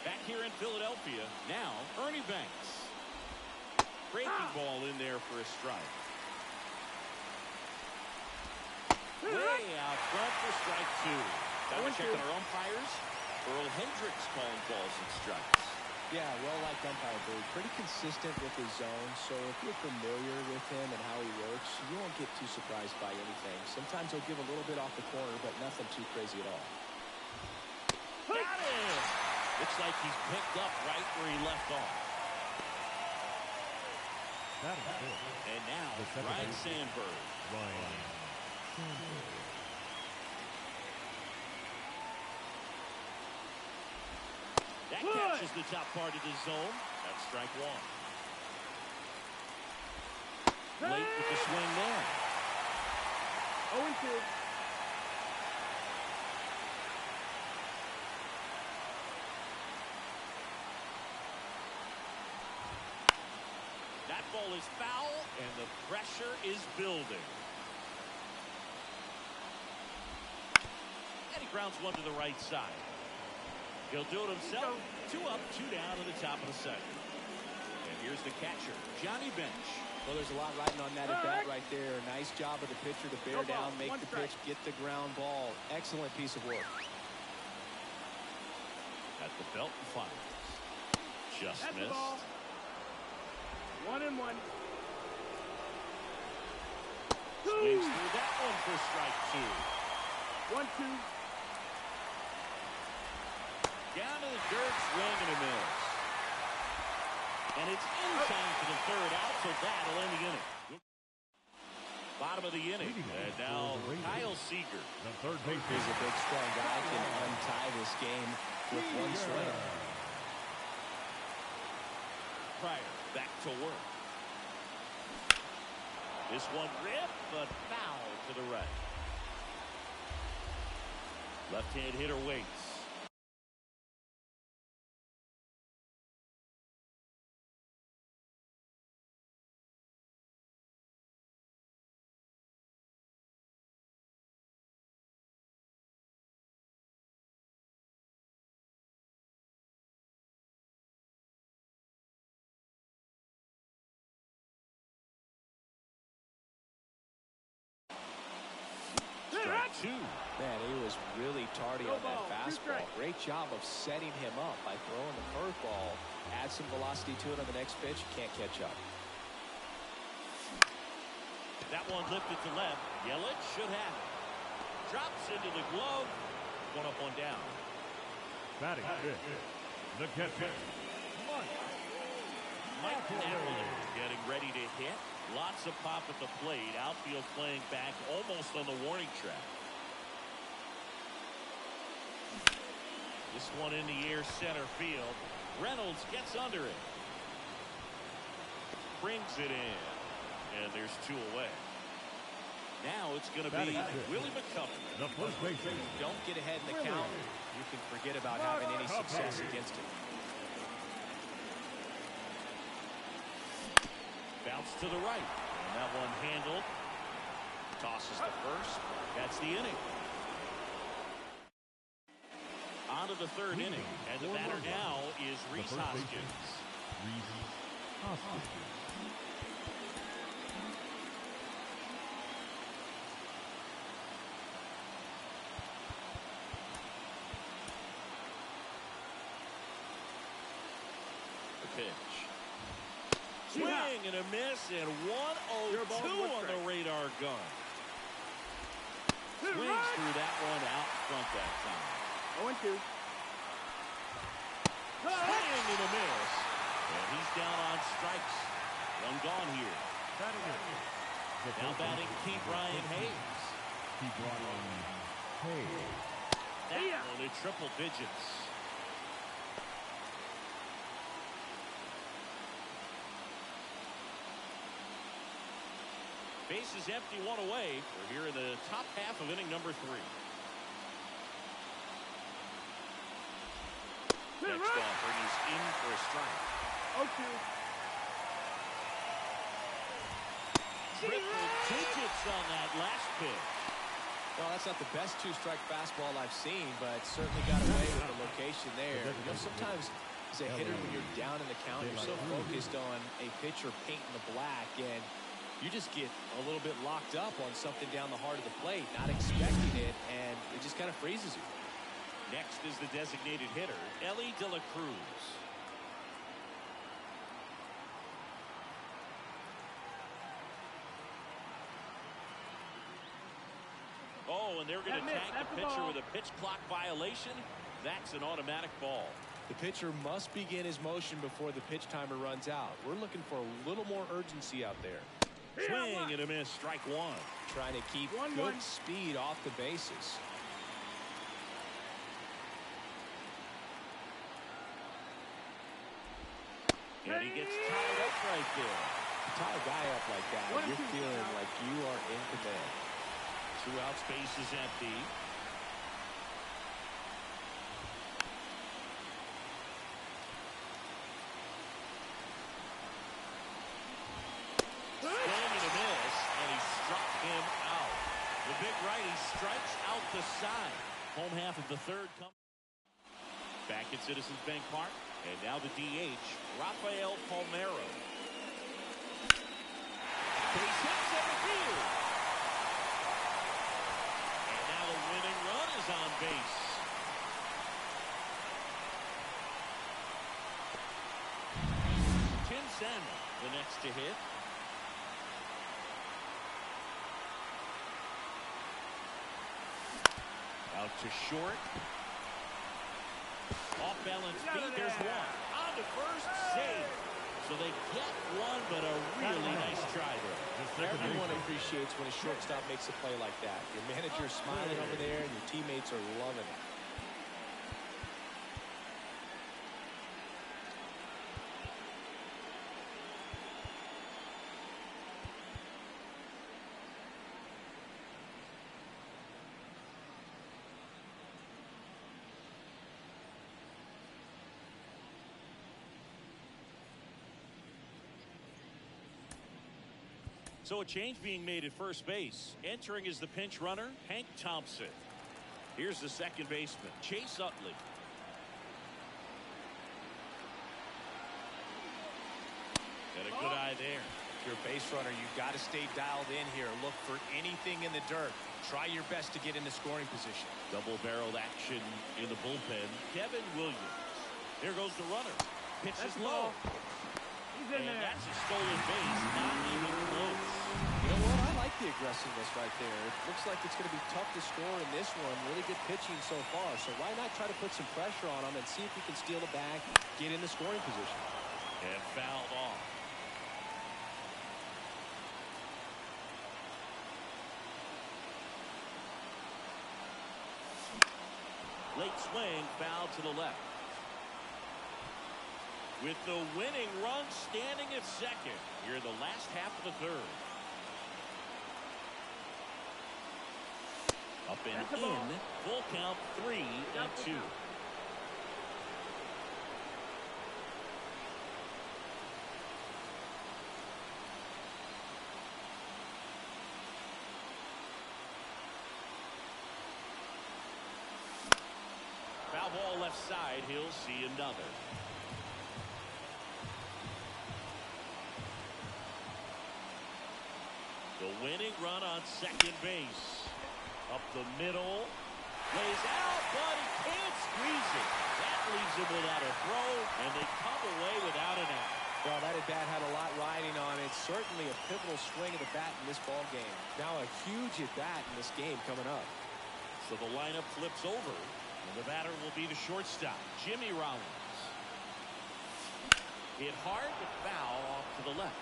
Back here in Philadelphia, now Ernie Banks. Breaking ball in there for a strike. Way out front for strike 2. Double checking our umpires. Earl Hendricks calling balls and strikes. Yeah, well-liked umpire, Bird. Pretty consistent with his zone, so if you're familiar with him and how he works, you won't get too surprised by anything. Sometimes he'll give a little bit off the corner, but nothing too crazy at all. Got it! Looks like he's picked up right where he left off. And now, Ryan Sandberg. That catches the top part of the zone. That's strike 1. Late with the swing there. 0-2. That ball is foul, and the pressure is building. And he grounds 1 to the right side. He'll do it himself. 2 up, 2 down to the top of the second. And here's the catcher, Johnny Bench. Well, there's a lot riding on that at bat right there. Nice job of the pitcher to bear down, make the pitch, get the ground ball. Excellent piece of work. At the belt and finals. Just missed. 1-1. Swings through that one for strike 2. 1-2. Down to the dirt, swing and a miss. And it's in time for the 3rd out, so that'll end the inning. Bottom of the inning, and now Kyle Seager. The third base He's a big, strong guy, can untie this game with 1 swing. Pryor back to work. This one ripped, but foul to the right. Left-hand hitter waits. Strike two. Man, he was really tardy on that fastball. Great job of setting him up by throwing the curveball. Add some velocity to it on the next pitch. Can't catch up. That one lifted to left. Yelich should have it. Drops into the glove. One up, one down. Batting fifth, the catcher, Mike Narrowly getting ready to hit. Lots of pop at the plate. Outfield playing back almost on the warning track. This one in the air center field. Reynolds gets under it. Brings it in. And there's two away. Now it's going to be Willie McCovey. the first baseman. Don't get ahead in the count. You can forget about having any success against him. Bounce to the right. And that one handled. Tosses the first. That's the inning. On to the third inning. And the batter now is Rhys Hoskins. Rhys Hoskins. The pitch. Swing and a miss, and 1-0-2 on the radar gun. Swings through that one out front that time. 0-2. Swing and a miss. And he's down on strikes. One gone here. Now batting Keith Ryan Hayes. Keith Ryan Hayes. That one in triple digits. Bases empty, one away. We're here in the top half of inning number 3. Next offer, he's in for a strike. 0-2. Triple digits on that last pitch. Well, that's not the best two-strike fastball I've seen, but certainly got away with the location there. You know, sometimes as a hitter, when you're down in the count, you're so focused on a pitcher painting the black, and you just get a little bit locked up on something down the heart of the plate, not expecting it, and it just kind of freezes you. Next is the designated hitter, Ellie De La Cruz. Oh, and they're going to tag the pitcher with a pitch clock violation. That's an automatic ball. The pitcher must begin his motion before the pitch timer runs out. We're looking for a little more urgency out there. Swing and a miss, strike one. Trying to keep good speed off the bases. And he gets tied up right there. Tie a guy up like that, you're feeling like you are in command. 2 outs, base is empty. Swing and a miss, and he struck him out. The big righty strikes out the side. Home half of the third comes. Back at Citizens Bank Park, and now the DH, Rafael Palmeiro. Base hit center field. And now the winning run is on base. Tim Sandler, the next to hit. Out to short. Off balance feet. There's one. On to first. Save. So they get one, but a really nice try there. Everyone appreciates when a shortstop makes a play like that. Your manager's smiling over there, and your teammates are loving it. So a change being made at first base. Entering is the pinch runner, Hank Thompson. Here's the second baseman, Chase Utley. Got a good eye there. If you're a base runner, you've got to stay dialed in here. Look for anything in the dirt. Try your best to get into scoring position. Double-barreled action in the bullpen. Kevin Williams. Here goes the runner. Pitches low. He's in there. That's a stolen base. Not even close. You know what? I like the aggressiveness right there. It looks like it's going to be tough to score in this one. Really good pitching so far. So why not try to put some pressure on him and see if he can steal the bag, get in the scoring position. And fouled off. Late swing, foul to the left. With the winning run standing at second here in the last half of the third. Up and in. Full count, 3-2. Foul ball left side. He'll see another. The winning run on second base. Up the middle. Lays out, but he can't squeeze it. That leaves him without a throw, and they come away without an out. Well, that at-bat had a lot riding on it. Certainly a pivotal swing of the bat in this ball game. Now a huge at-bat in this game coming up. So the lineup flips over, and the batter will be the shortstop, Jimmy Rollins. Hit hard, but foul off to the left.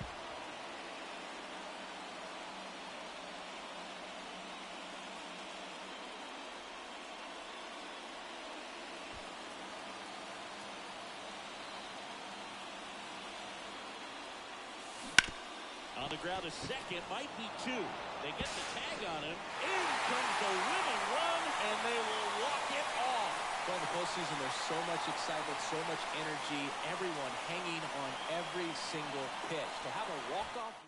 On the ground, a second, might be two. They get the tag on him. In comes the winning run, and they will walk it off. Well, in the postseason, there's so much excitement, so much energy, everyone hanging on every single pitch. To have a walk-off.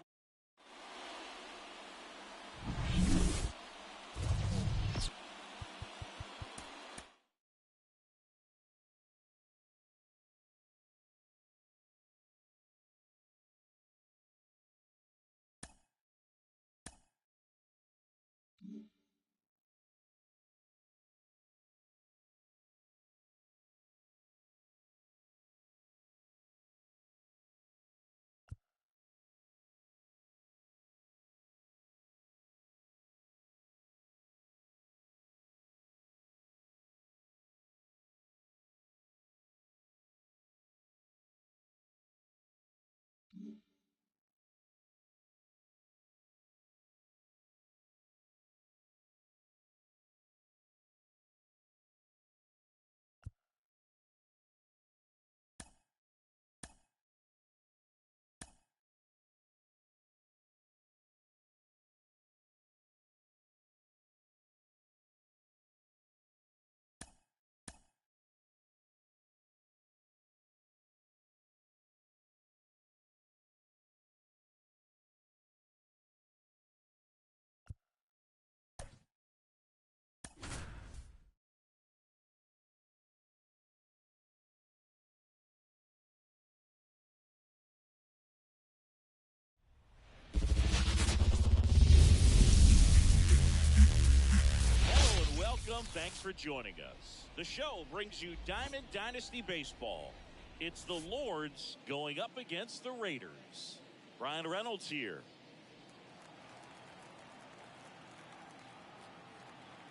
Thanks for joining us. The show brings you Diamond Dynasty Baseball. It's the Lords going up against the Raiders. Brian Reynolds here.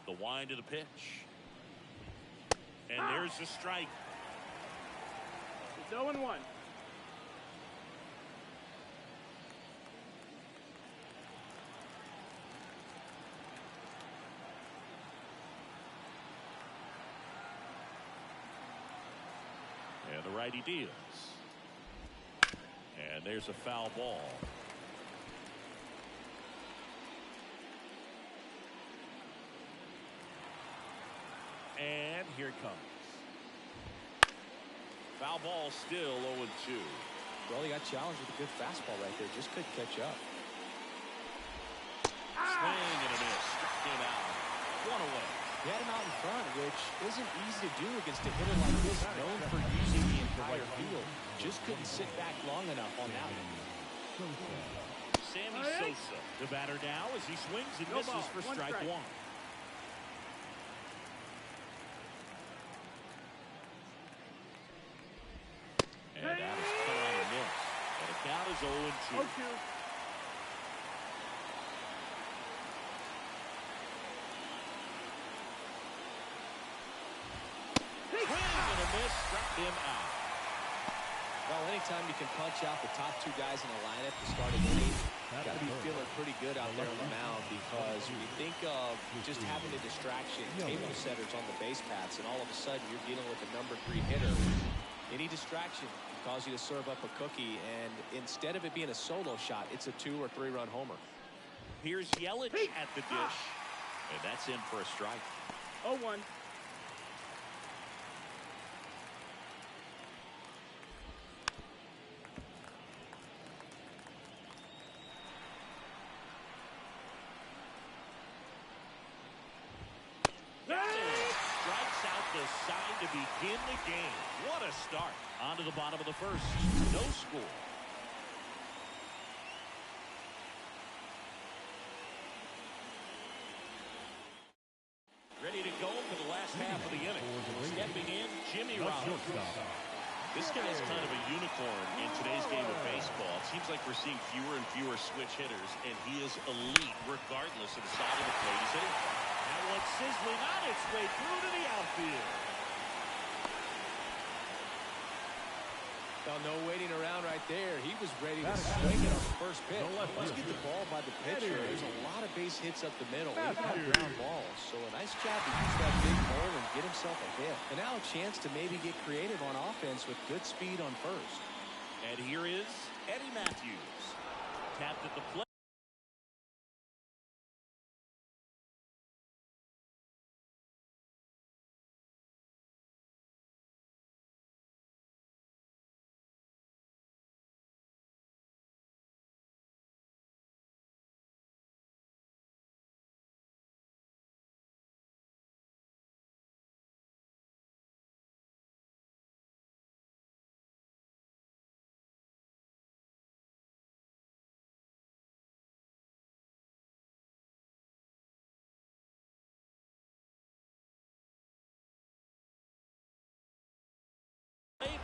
The wind of the pitch. And there's the strike. It's 0-1. And the righty deals. And there's a foul ball. And here it comes. Foul ball still 0-2. Well, he got challenged with a good fastball right there. Just couldn't catch up. swing and a miss. Struck him out. One away. He had him out in front, which isn't easy to do against a hitter like this, known for using the entire field. Just couldn't sit back long enough on that one. Sammy Sosa, the batter now, as he swings and misses for strike one. And that is cut on a miss. And the count is 0-2. Struck him out. Well, anytime you can punch out the top two guys in the lineup to start an inning, you got to be feeling pretty good out there on the mound, because when you think of just having a distraction, table setters on the base paths, and all of a sudden you're dealing with a number 3 hitter, any distraction can cause you to serve up a cookie, and instead of it being a solo shot, it's a 2 or 3 run homer. Here's Yelich at the dish, and that's in for a strike. 0-1. Strikes out the sign to begin the game. What a start. On to the bottom of the first. No score. Ready to go for the last half of the inning. Stepping in, Jimmy Rollins. This guy is kind of a unicorn in today's game of baseball. It seems like we're seeing fewer and fewer switch hitters, and he is elite regardless of the side of the plate he's hitting. That one sizzling on its way through to the outfield. Well, no waiting around right there. He was ready to swing it on the first pitch. Once you get the ball by the pitcher, there's a lot of base hits up the middle, even on ground balls. So a nice job to use that big hole and get himself a hit. And now a chance to maybe get creative on offense with good speed on first. And here is Eddie Matthews. Tapped at the plate.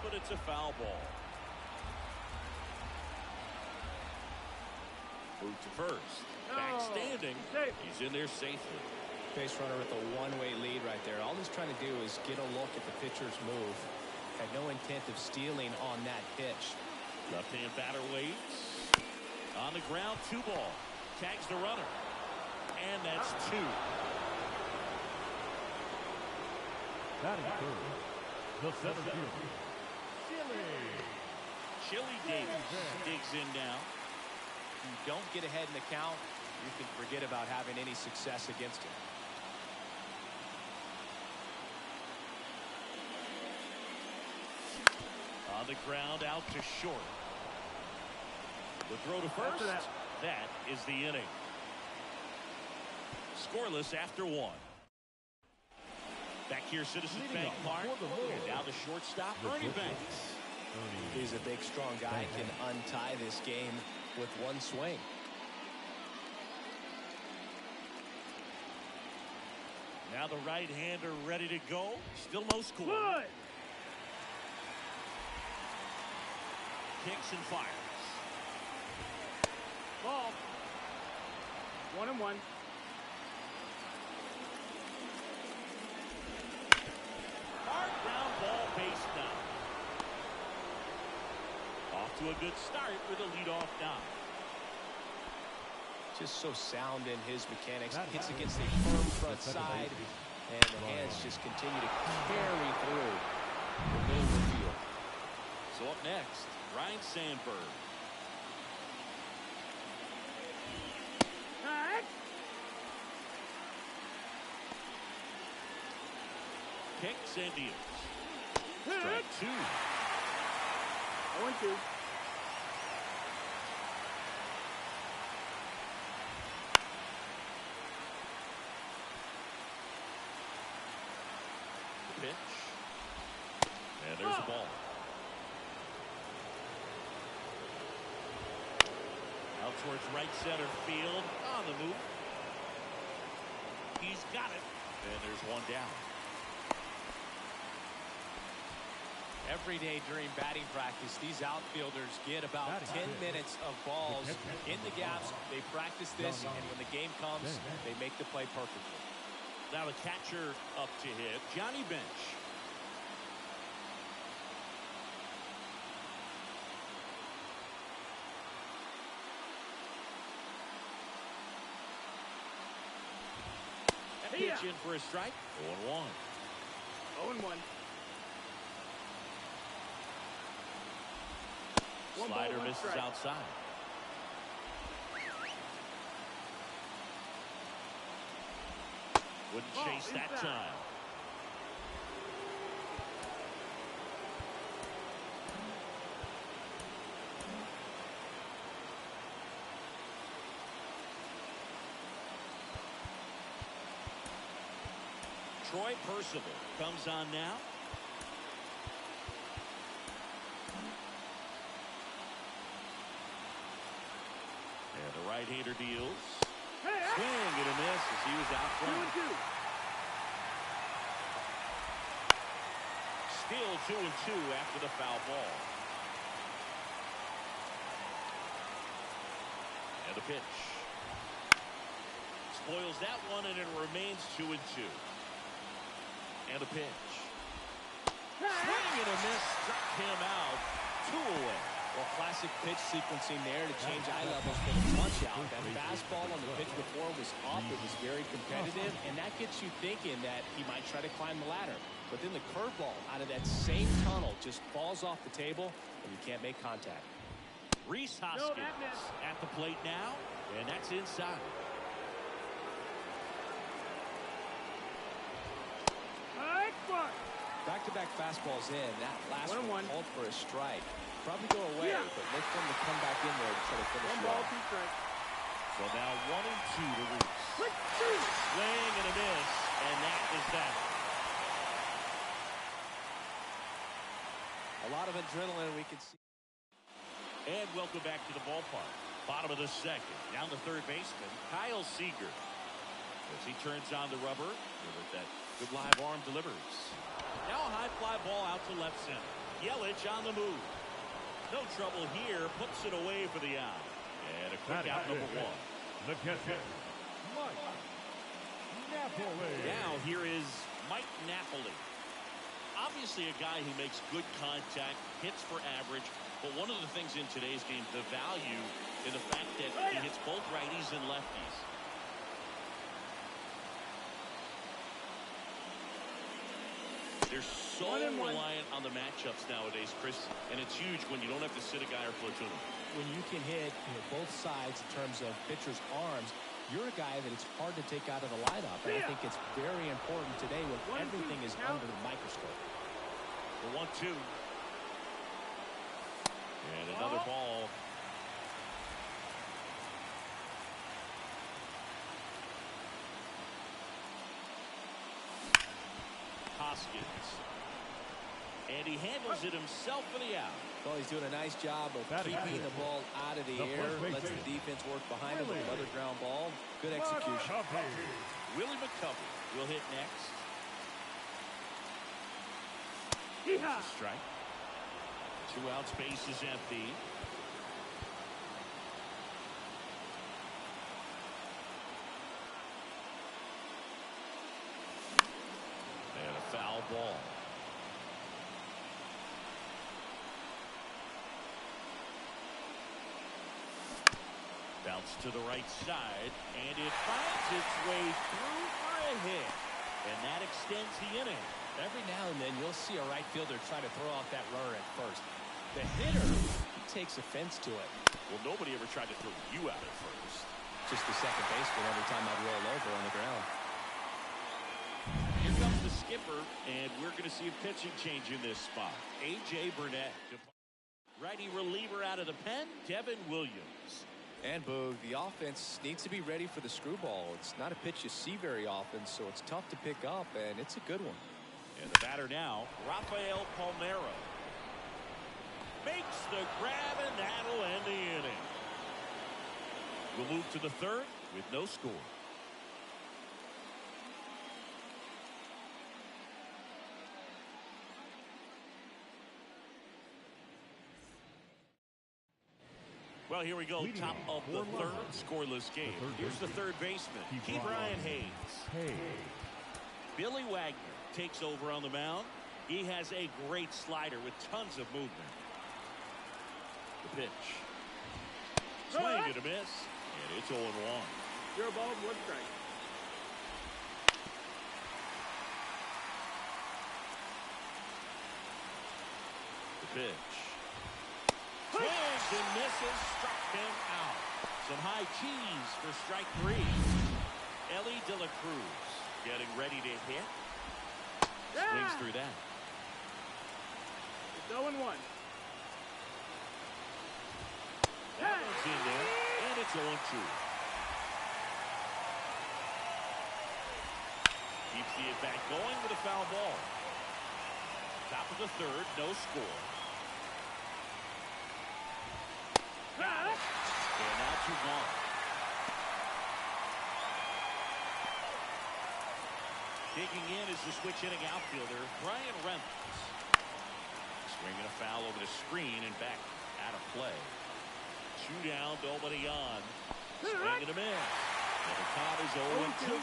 But it's a foul ball. Move to first. Back standing. He's in there safely. Base runner with a one-way lead right there. All he's trying to do is get a look at the pitcher's move. Had no intent of stealing on that pitch. Left-hand batter waits. On the ground, 2 ball. Tags the runner. And that's 2. Batting third, the center fielder, Chili Davis digs in now. If you don't get ahead in the count, you can forget about having any success against him. On the ground, out to short. The throw to first. That is the inning. Scoreless after 1. Back here, Citizens Bank Park. And now the shortstop, Ernie Banks. He's a big, strong guy. Can untie this game with one swing. Now the right-hander ready to go. Still no score. Good. Kicks and fires. Ball. 1-1. Hard ground ball, base down. Off to a good start with a leadoff down. Just so sound in his mechanics. Hits against a firm front side, and the hands just continue to carry through the middle of the field. So up next, Ryan Sandberg. Kicks and deals. Strike 2. 0-2. towards right center field. On the move. He's got it. And there's one down. Every day during batting practice, these outfielders get about 10 minutes of balls in the gaps. They practice this, and when the game comes, they make the play perfectly. Now the catcher up to hit, Johnny Bench. That pitch in for a strike. 0-1. 0-1. Slider misses outside. Wouldn't chase that time. Troy Percival comes on now. And the right-hander deals. Swing and a miss as he was out front. 2-2. Still 2-2 after the foul ball. And the pitch. Spoils that one, and it remains 2-2. And the pitch. Swing and a miss. Struck him out. 2 away. Well, classic pitch sequencing there to change eye levels for the punch out. That fastball on the pitch before was up. It was very competitive, and that gets you thinking that he might try to climb the ladder. But then the curveball out of that same tunnel just falls off the table, and you can't make contact. Rhys Hoskins at the plate now, and that's inside. Back-to-back fastballs in. That last one called for a strike. Probably go away, but look for him to come back in there to try to finish it off. So now 1-2 to Rhys. Swing and a miss, and that is that. A lot of adrenaline we can see. And welcome back to the ballpark. Bottom of the second. Down the third baseman, Kyle Seager. As he turns on the rubber, with that good live arm delivers. Now a high fly ball out to left center. Yelich on the move. No trouble here. Puts it away for the out. And a quick out number 1. The catcher, Mike Napoli. Now here is Mike Napoli. Obviously a guy who makes good contact, hits for average. But one of the things in today's game, the value in the fact that he hits both righties and lefties. They're so reliant on the matchups nowadays, Chris, and it's huge when you don't have to sit a guy or platoon him. When you can hit both sides in terms of pitchers' arms, you're a guy that it's hard to take out of the lineup. And I think it's very important today when everything is under the microscope. The 1-2. And another ball. Hoskins. And he handles it himself for the out. Well, he's doing a nice job of keeping the ball out of the air. Lets the defense work behind him with another ground ball. Good execution. Willie McCovey will hit next. Yeehaw. Strike. 2 outs, base is empty. And a foul ball. Bounce to the right side, and it finds its way through for a hit. And that extends the inning. Every now and then you'll see a right fielder try to throw off that runner at first. The hitter, he takes offense to it. Well, nobody ever tried to throw you out at first. Just the second baseman every time I'd roll over on the ground. Here comes the skipper, and we're going to see a pitching change in this spot. A.J. Burnett. Righty reliever out of the pen, Devin Williams. And Boog, the offense needs to be ready for the screwball. It's not a pitch you see very often, so it's tough to pick up, and it's a good one. And the batter now, Rafael Palmeiro. Makes the grab, and that'll end the inning. We'll move to the third with no score. Well, here we go. Top of the third, scoreless game. Here's the third baseman, Brian Hayes. Billy Wagner takes over on the mound. He has a great slider with tons of movement. The pitch. Swing and a miss. And it's 0-1. You're ball, 1 strike. The pitch. Swings and misses. Struck him out. Some high cheese for strike 3. Ellie De La Cruz getting ready to hit. Swings through that. It's 0-1. That one's in there, and it's 0-2. Keeps the at-bat going with a foul ball. Top of the third, no score. Got it. And now 2 gone. Digging in is the switch hitting outfielder, Brian Reynolds. Swinging a foul over the screen and back out of play. 2 down, nobody on. Swing and a miss. And the count is 0-2.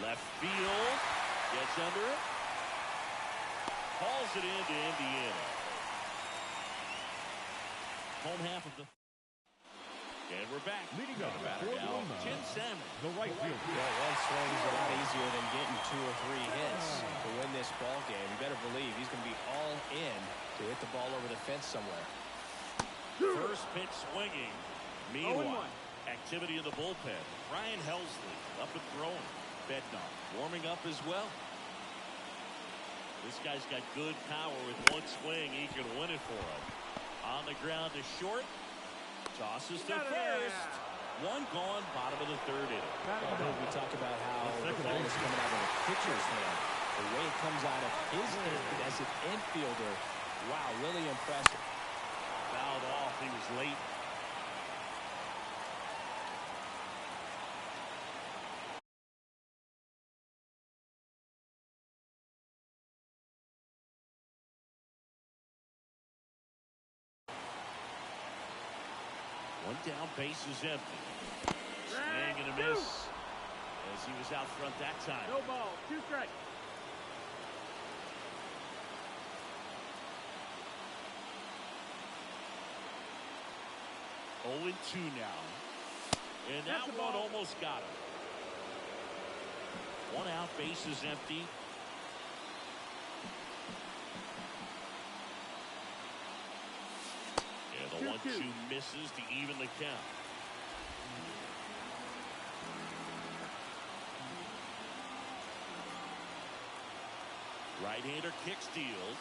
Left field. Gets under it. Calls it in to end the inning. Home half of the... And we're back. Leading up batter now, Tim Salmon. The right field. Well, one swing is a lot easier than getting 2 or 3 hits to win this ball game. You better believe he's going to be all in to hit the ball over the fence somewhere. First pitch swinging. Meanwhile, activity in the bullpen. Ryan Helsley up and throwing. Bednar warming up as well. This guy's got good power. With 1 swing, he can win it for him. On the ground to short. Tosses to first. 1 gone, bottom of the third inning. We talk about how the ball is coming out of a pitcher's hand. The way it comes out of his hand as an infielder, wow, really impressive. Fouled off. He was late. One down, base is empty. Swing and a miss as he was out front that time. No ball, 2 strikes. Oh, 0-2 now. And that one almost got him. 1 out, base is empty. The 1-2 misses to even the count. Right-hander kick steals.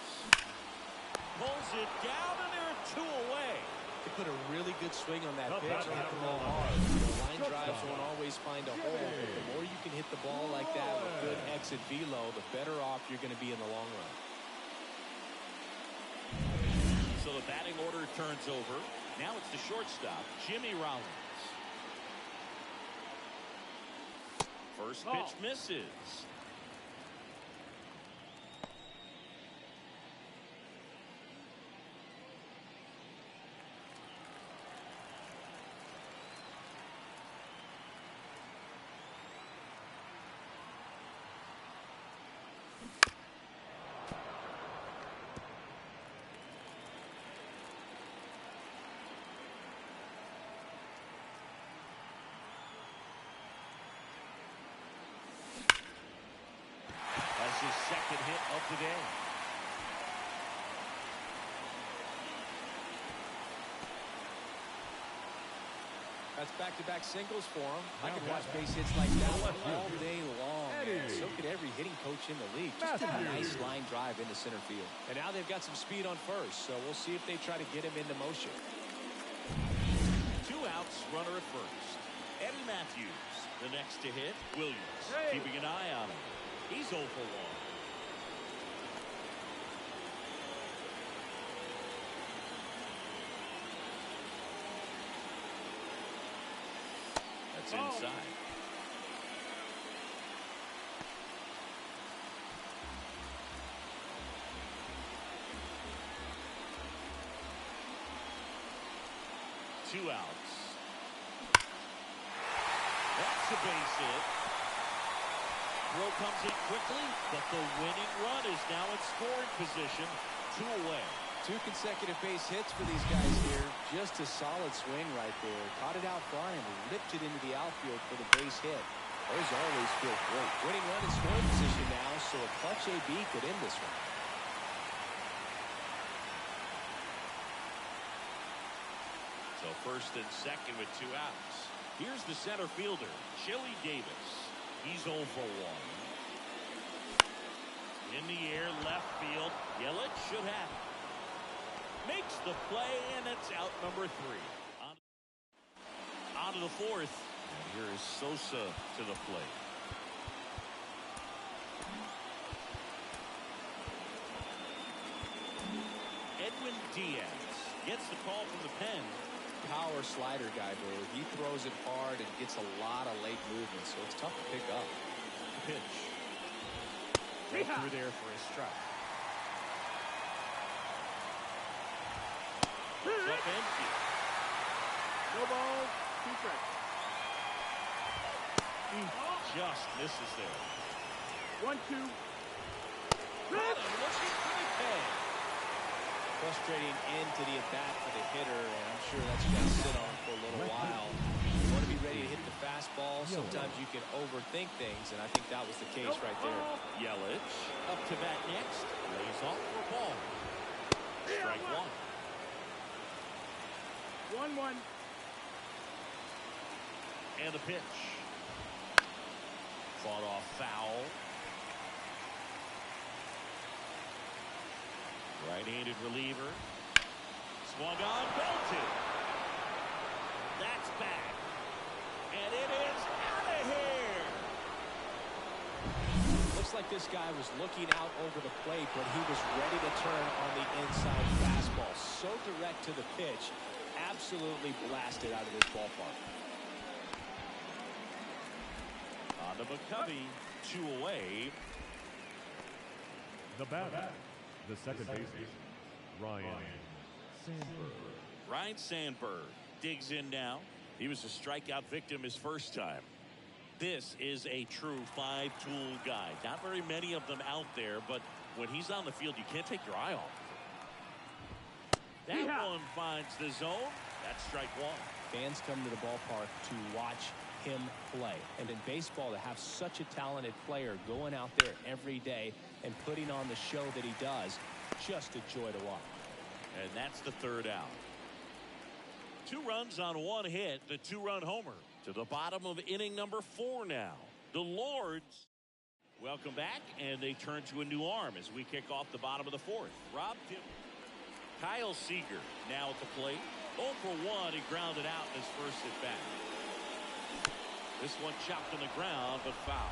Pulls it down, and there are 2 away. He put a really good swing on that pitch and hit the ball hard. The line drives won't always find a hole, but the more you can hit the ball like that with good exit velo, the better off you're going to be in the long run. So the batting order turns over. Now it's the shortstop, Jimmy Rollins. First pitch misses. His second hit of the day. That's back-to-back singles for him. I could watch base hits like that all day long. So could every hitting coach in the league. Just a nice line drive into center field. And now they've got some speed on first, so we'll see if they try to get him into motion. 2 outs, runner at first. Eddie Matthews, the next to hit. Williams, keeping an eye on him. He's 0 for 1. 1 side. Two outs. That's a base hit. Throw comes in quickly, but the winning run is now in scoring position. 2 away. 2 consecutive base hits for these guys here. Just a solid swing right there. Caught it out front and ripped it into the outfield for the base hit. Those always feel great. Winning run in scoring position now, so a clutch AB could end this one. So first and second with 2 outs. Here's the center fielder, Chili Davis. He's 0 for 1. In the air, left field. Yelich should have it. Makes the play, and it's out number 3. On to the 4th. And here is Sosa to the plate. Edwin Diaz gets the call from the pen. Power slider guy, Bird. He throws it hard and gets a lot of late movement, so it's tough to pick up. Pitch. Right through there for a strike. Up empty. No ball, 2 strikes. Just misses there. 1-2. Looking for the pay. Frustrating end to the at-bat for the hitter, and I'm sure that's going to sit on for a little while. You want to be ready to hit the fastball. Sometimes you can overthink things, and I think that was the case right there. Yelich up to bat next. Lays off for ball. Strike 1. 1-1. And the pitch. Fought off foul. Right-handed reliever. Swung on, belted. That's back. And it is out of here. Looks like this guy was looking out over the plate, but he was ready to turn on the inside fastball. So direct to the pitch. Absolutely blasted out of this ballpark. On to McCovey. 2 away. The batter, the second baseman, Ryan Sandberg. Ryan Sandberg digs in now. He was a strikeout victim his first time. This is a true 5-tool guy. Not very many of them out there, but when he's on the field, you can't take your eye off. That one finds the zone. That's strike 1. Fans come to the ballpark to watch him play. And in baseball, to have such a talented player going out there every day and putting on the show that he does, just a joy to watch. And that's the 3rd out. 2 runs on 1 hit, the 2-run homer. To the bottom of inning number 4 now. The Lords welcome back, and they turn to a new arm as we kick off the bottom of the 4th. Kyle Seager now at the plate. 0 for 1. He grounded out in his first at bat. This one chopped on the ground, but foul.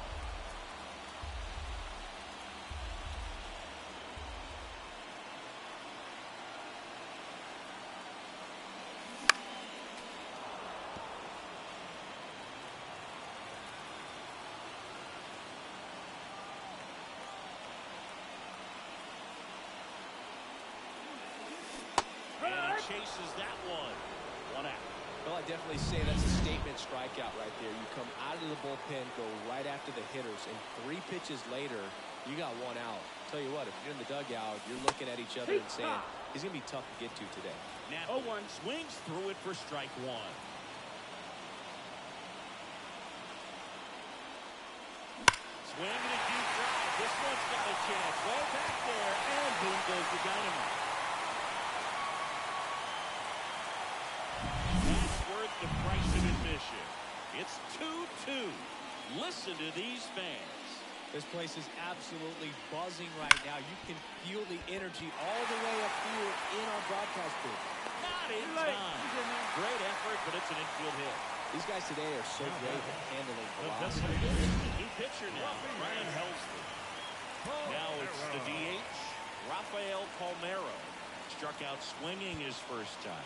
Chases that one. 1 out. Well, I definitely say that's a statement strikeout right there. You come out of the bullpen, go right after the hitters, and 3 pitches later, you got 1 out. Tell you what, if you're in the dugout, you're looking at each other and saying, he's going to be tough to get to today. Now 0-1 swings through it for strike 1. Swing and a deep drive. This one's got a chance. Way back there, and boom goes the dynamite. The price of admission. It's 2-2. Listen to these fans. This place is absolutely buzzing right now. You can feel the energy all the way up here in our broadcast booth. Not in time. Great effort, but it's an infield hit. These guys today are so great at handling velocity. New pitcher now, Ryan Helsley. Now it's the DH, Rafael Palmeiro. Struck out swinging his first time.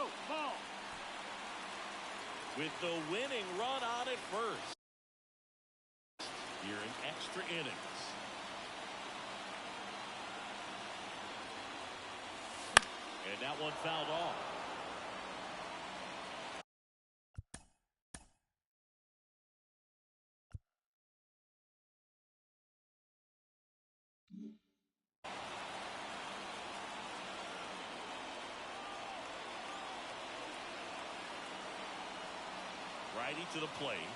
Go, ball. With the winning run on at first. Here in extra innings. And that one fouled off. Righty to the plate.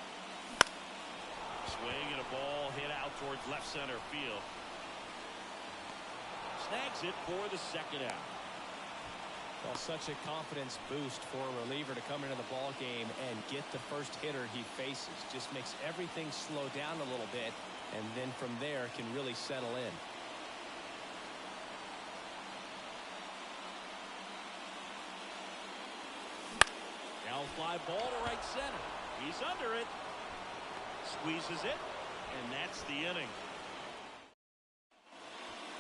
Swing and a ball hit out towards left center field. Snags it for the second out. Well, such a confidence boost for a reliever to come into the ball game and get the first hitter he faces. Just makes everything slow down a little bit, and then from there can really settle in. Now fly ball to right center. He's under it. Squeezes it, and that's the inning.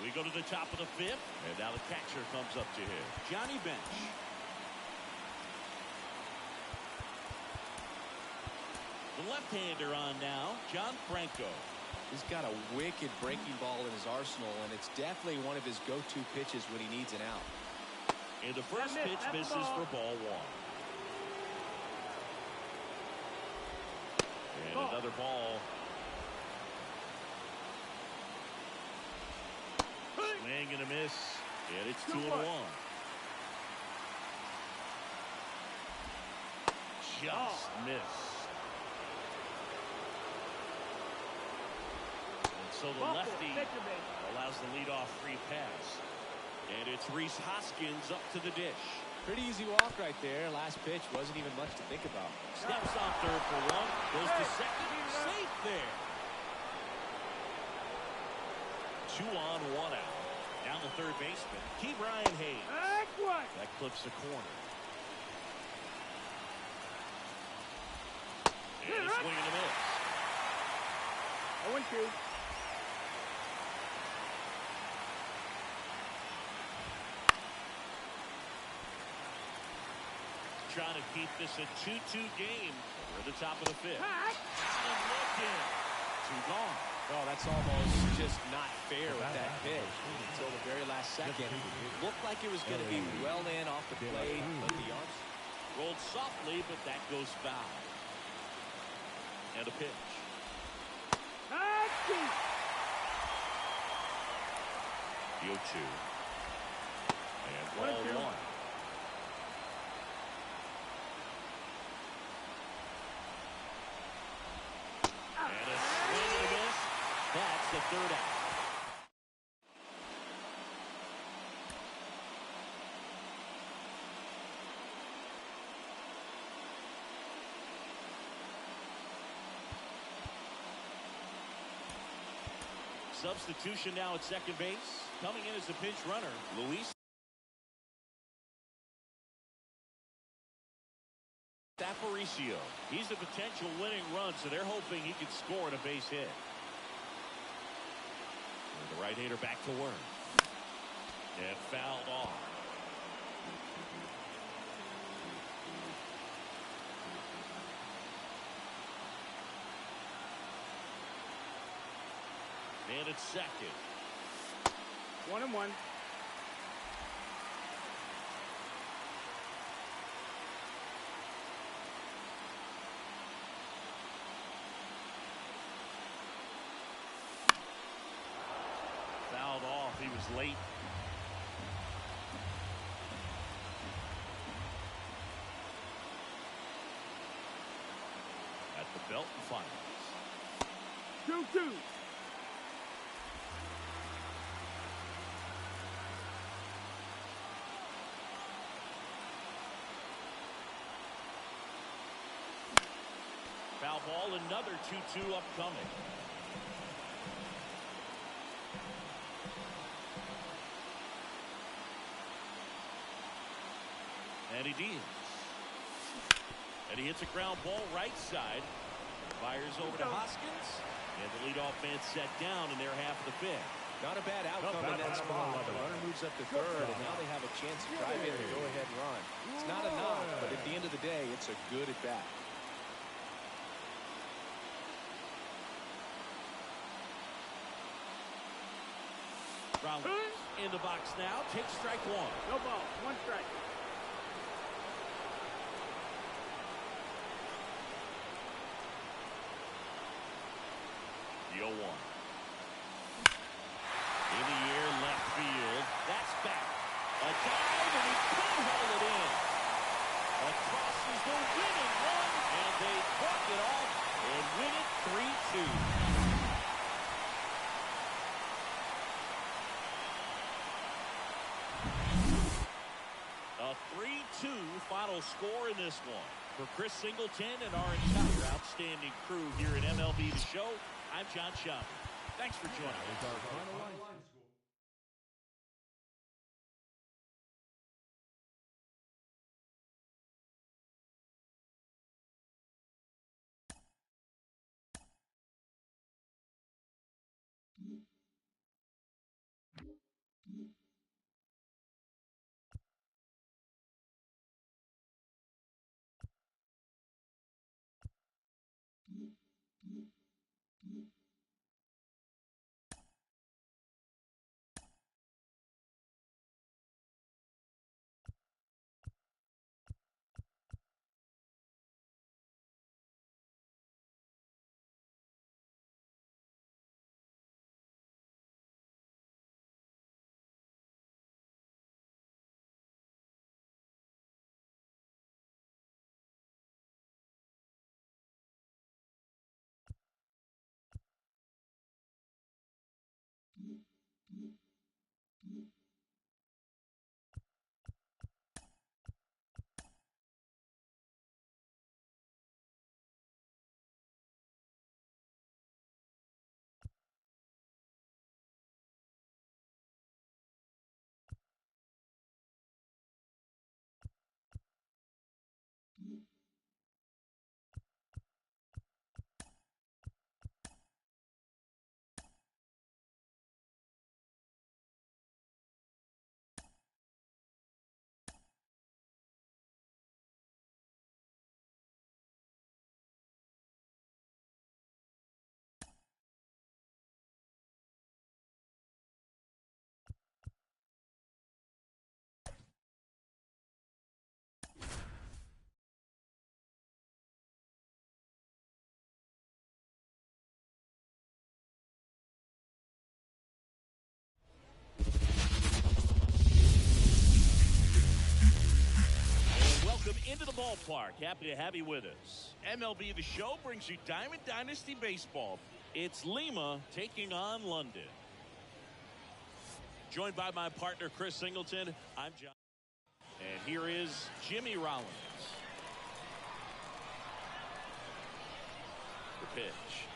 We go to the top of the fifth, and now the catcher comes up to him, Johnny Bench. The left-hander on now, John Franco. He's got a wicked breaking ball in his arsenal, and it's definitely one of his go-to pitches when he needs an out. And the first pitch misses for ball one. And another ball. Swing and a miss. And it's 2-1. Just missed. And so the lefty allows the leadoff free pass. And it's Rhys Hoskins up to the dish. Pretty easy walk right there. Last pitch wasn't even much to think about. Steps on third for one. Goes to second. Safe there. 2 on, 1 out. Down the third baseman, Key Brian Hayes. That clips the corner. And a swing and a miss. 0-2. Trying to keep this a 2-2 game. We're at the top of the fifth. And looking. 2 gone. Oh, that's almost just not fair with that pitch. Until the very last second, it looked like it was going to be well in off the plate of the arms. Rolled softly, but that goes foul. And a pitch. The 0-2. And ball 1. And a swing and a miss. That's the third out. Substitution now at second base. Coming in as a pinch runner, Luis Aparicio. He's a potential winning run, so they're hoping he can score on a base hit. And the right-hander back to work. And fouled off. And it's second. 1-1. Fouled off. He was late. At the belt and finals. 2-2. Foul ball, another 2-2 upcoming. And he deals. And he hits a ground ball right side. Fires over to Hoskins. And the leadoff man set down in their half of the fifth. Not a bad outcome in that spot. The runner moves up to third, and now they have a chance to drive in and go ahead and run. It's not enough, but at the end of the day, it's a good at bat. Rollins in the box now. Takes strike one. No ball. One strike. The 0-1. In the air, left field. That's back. A dive, and he couldn't hold it in. Across is the winning run, and they walk it off and win it 3-2. A 3-2 final score in this one. For Chris Singleton and our entire outstanding crew here at MLB The Show, I'm John Schaub. Thanks for joining us. Welcome into the ballpark. Happy to have you with us. MLB The Show brings you Diamond Dynasty Baseball. It's Lima taking on London. Joined by my partner, Chris Singleton, I'm John. And here is Jimmy Rollins. The pitch.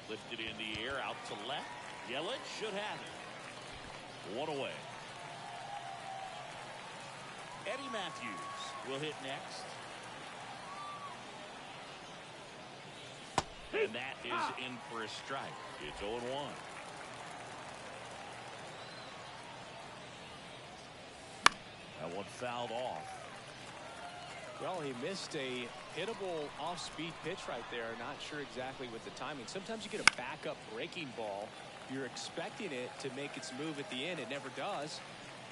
Lifted in the air, out to left. Yelich should have it. One away. Eddie Matthews will hit next. And that is in for a strike. It's 0-1. That one fouled off. Well, he missed a hittable off-speed pitch right there. Not sure exactly with the timing. Sometimes you get a backup breaking ball. You're expecting it to make its move at the end. It never does.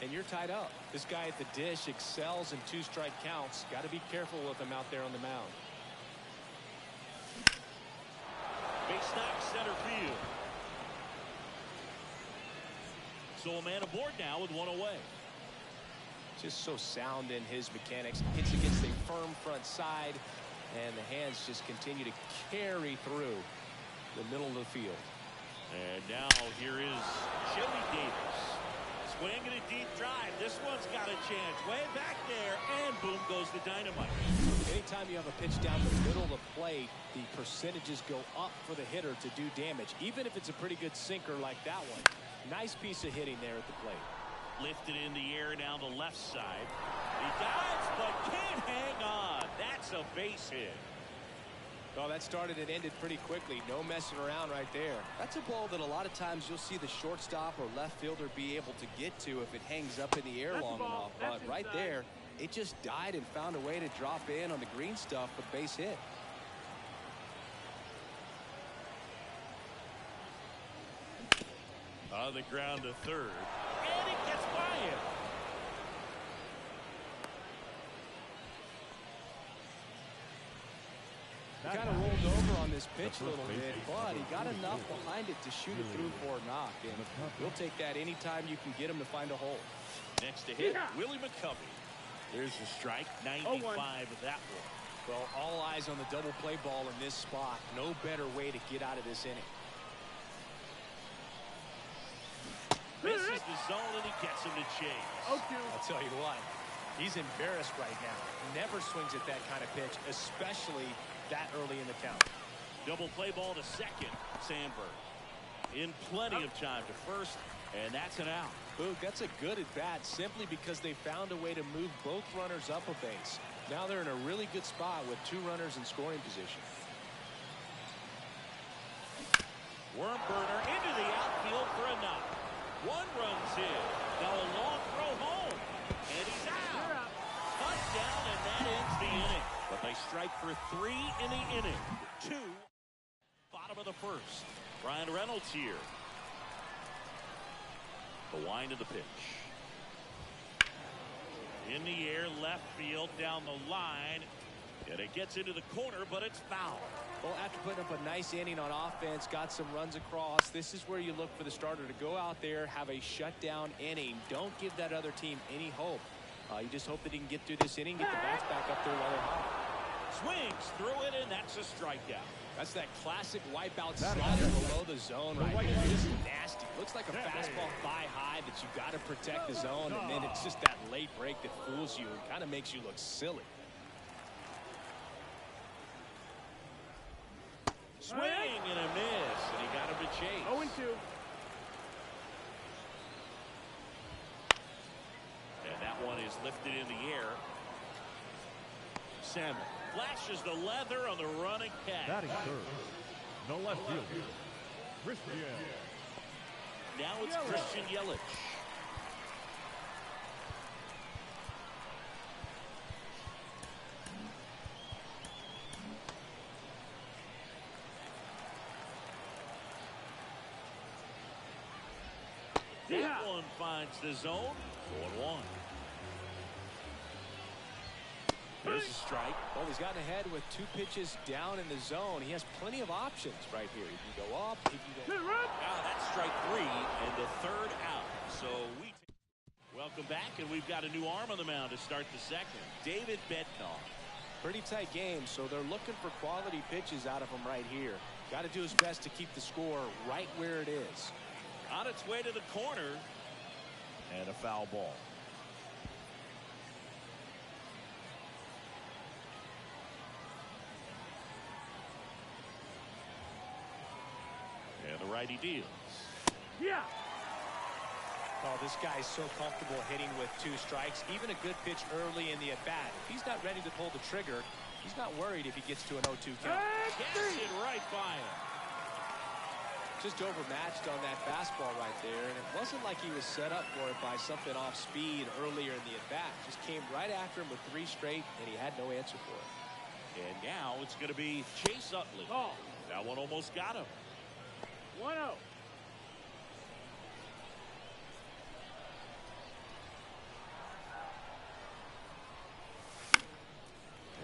And you're tied up. This guy at the dish excels in 2-strike counts. Got to be careful with him out there on the mound. Big snap center field. So a man aboard now with one away. Just so sound in his mechanics. Hits against a firm front side. And the hands just continue to carry through the middle of the field. And now here is Joey Davis. Swinging a deep drive. This one's got a chance. Way back there. And boom goes the dynamite. Anytime you have a pitch down the middle of the plate, the percentages go up for the hitter to do damage. Even if it's a pretty good sinker like that one. Nice piece of hitting there at the plate. Lifted in the air down the left side. He dives but can't hang on. That's a base hit. Oh, that started and ended pretty quickly. No messing around right there. That's a ball that a lot of times you'll see the shortstop or left fielder be able to get to if it hangs up in the air long enough. But right there, it just died and found a way to drop in on the green stuff for the base hit. On the ground to third. And it gets by him. He kind of rolled over on this pitch a little bit, but he got enough behind it to shoot it through for a knock. And we'll take that anytime you can get him to find a hole. Next to hit, Willie McCovey. There's the strike, 95 of that one. Well, all eyes on the double play ball in this spot. No better way to get out of this inning. Misses the zone and he gets him to chase. I'll tell you what, he's embarrassed right now. Never swings at that kind of pitch, especially that early in the count. Double play ball to second. Sandberg in plenty of time to first, and that's an out. Boog, that's a good at bat simply because they found a way to move both runners up a base. Now they're in a really good spot with two runners in scoring position. Worm burner into the outfield for a knock. One run's in. Now a long throw home. And he's out. Touchdown, and that ends the inning. But they strike for 3 in the inning. 2. Bottom of the first. Ryan Reynolds here. The wind of the pitch. In the air, left field, down the line. And it gets into the corner, but it's foul. Well, after putting up a nice inning on offense, got some runs across, this is where you look for the starter to go out there, have a shutdown inning. Don't give that other team any hope. You just hope that he can get through this inning, get the bats back up there while they're hot. Swings through it, and that's a strikeout. That's that classic wipeout slider below the zone right there. Just nasty. Looks like a fastball thigh high that you got to protect the zone, and then it's just that late break that fools you and kind of makes you look silly. Swing and a miss, and he got him to chase. 0-2. And that one is lifted in the air. Salmon flashes the leather on the running catch. Batting third, the left fielder, Christian. Now it's Christian Yelich. That one finds the zone. 1-1. There's a strike. Well, he's gotten ahead with 2 pitches down in the zone. He has plenty of options right here. He can go up. He can go. That's strike 3 and the third out. So welcome back, and we've got a new arm on the mound to start the second. David Bednar. Pretty tight game, so they're looking for quality pitches out of him right here. Got to do his best to keep the score right where it is. On its way to the corner, and a foul ball. And the righty deals. Yeah. Oh, this guy's so comfortable hitting with 2 strikes. Even a good pitch early in the at-bat. If he's not ready to pull the trigger, he's not worried if he gets to an 0-2 count. Gets it right by him. Just overmatched on that fastball right there, and it wasn't like he was set up for it by something off speed earlier in the at-bat. Just came right after him with 3 straight, and he had no answer for it. And now it's going to be Chase Utley. Oh. That one almost got him. 1-0.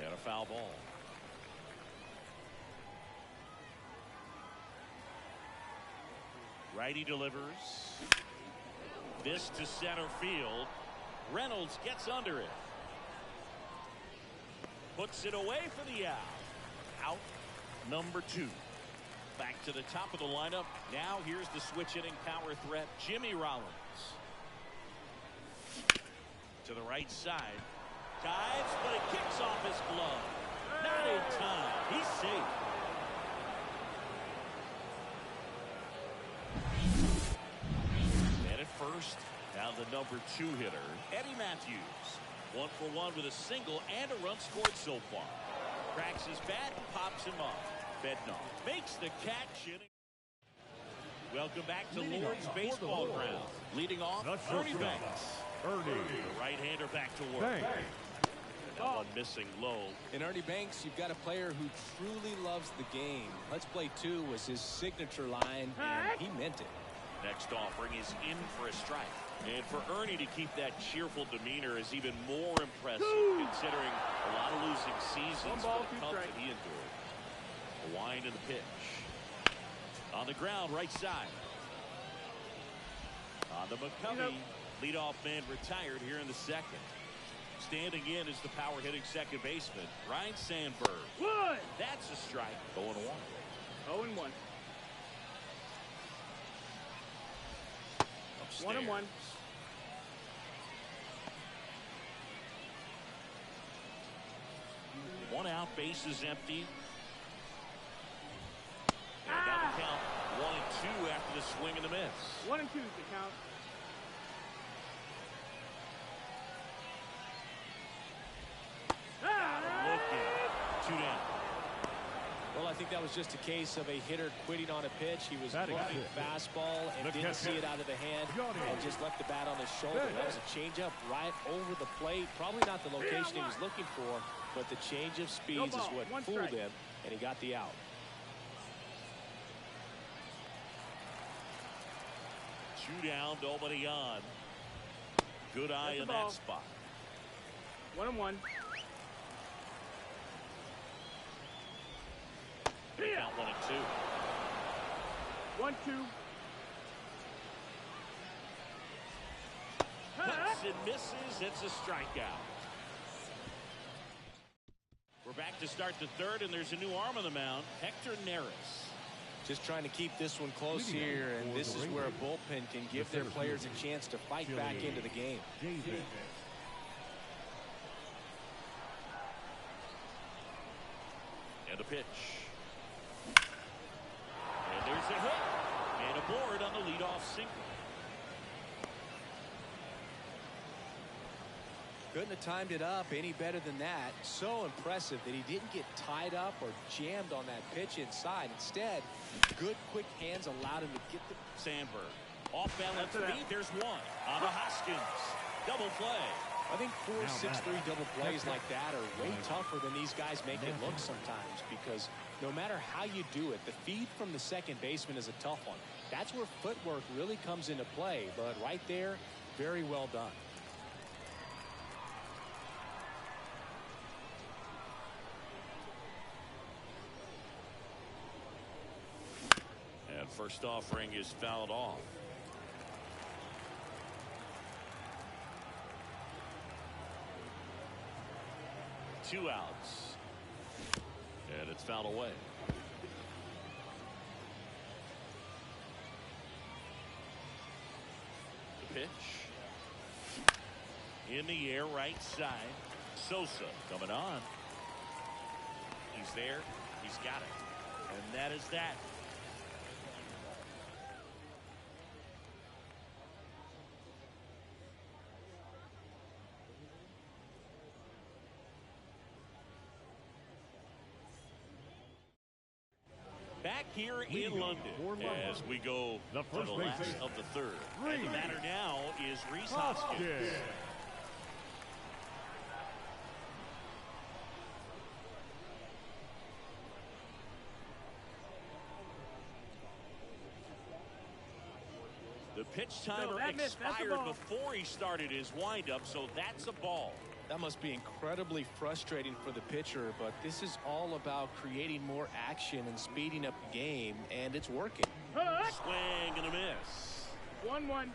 And a foul ball. Righty delivers. This to center field. Reynolds gets under it. Puts it away for the out. Out number 2. Back to the top of the lineup. Now here's the switch hitting power threat, Jimmy Rollins. To the right side. Dives, but it kicks off his glove. Not in time. He's safe. And at first, now the number 2 hitter, Eddie Matthews. 1 for 1 with a single and a run scored so far. Cracks his bat and pops him off. Bednar makes the catch. Welcome back to Lord's Baseball Ground. Leading off, Ernie Banks. The right-hander back to work. That one missing low. And Ernie Banks, you've got a player who truly loves the game. Let's play two was his signature line, and he meant it. Next offering is in for a strike. And for Ernie to keep that cheerful demeanor is even more impressive, considering a lot of losing seasons for the Cubs that he endured. A wind and the pitch. On the ground, right side. On the McCovey. Leadoff man retired here in the second. Standing in is the power-hitting second baseman, Ryan Sandberg. That's a strike. 0-1. 0-1. Upstairs. 1-1. One out, base is empty. And now the count 1-2 after the swing and the miss. 1 and 2 is the count. Looking. 2 down. Well, I think that was just a case of a hitter quitting on a pitch. He was looking fastball and didn't see it out of the hand and just left the bat on his shoulder. That was a changeup right over the plate. Probably not the location he was looking for, but the change of speeds is what fooled him, and he got the out. Two down, nobody on. Good eye in that spot. 1-1. They count 1-2. 1-2. Cuts and misses. It's a strikeout. We're back to start the third, and there's a new arm on the mound, Hector Neris. Just trying to keep this one close here, and this is where a bullpen can give their players a chance to fight back into the game. And a pitch. And there's a hit. And a board on the leadoff single. Couldn't have timed it up any better than that. So impressive that he didn't get tied up or jammed on that pitch inside. Instead, good quick hands allowed him to get the Sandberg. Off balance feet. There's one. On the Hoskins. Double play. I think 4-6-3 double plays like that are way tougher than these guys make it look sometimes, because no matter how you do it, the feed from the second baseman is a tough one. That's where footwork really comes into play, but right there, very well done. And first offering is fouled off. Two outs. And it's fouled away. The pitch. In the air, right side. Sosa coming on. He's there. He's got it. And that is that. Back here in London as we go to the last of the third. And the batter now is Rhys Hoskins. The pitch timer expired before he started his windup, so that's a ball. That must be incredibly frustrating for the pitcher, but this is all about creating more action and speeding up the game, and it's working. Swing and a miss. 1-1.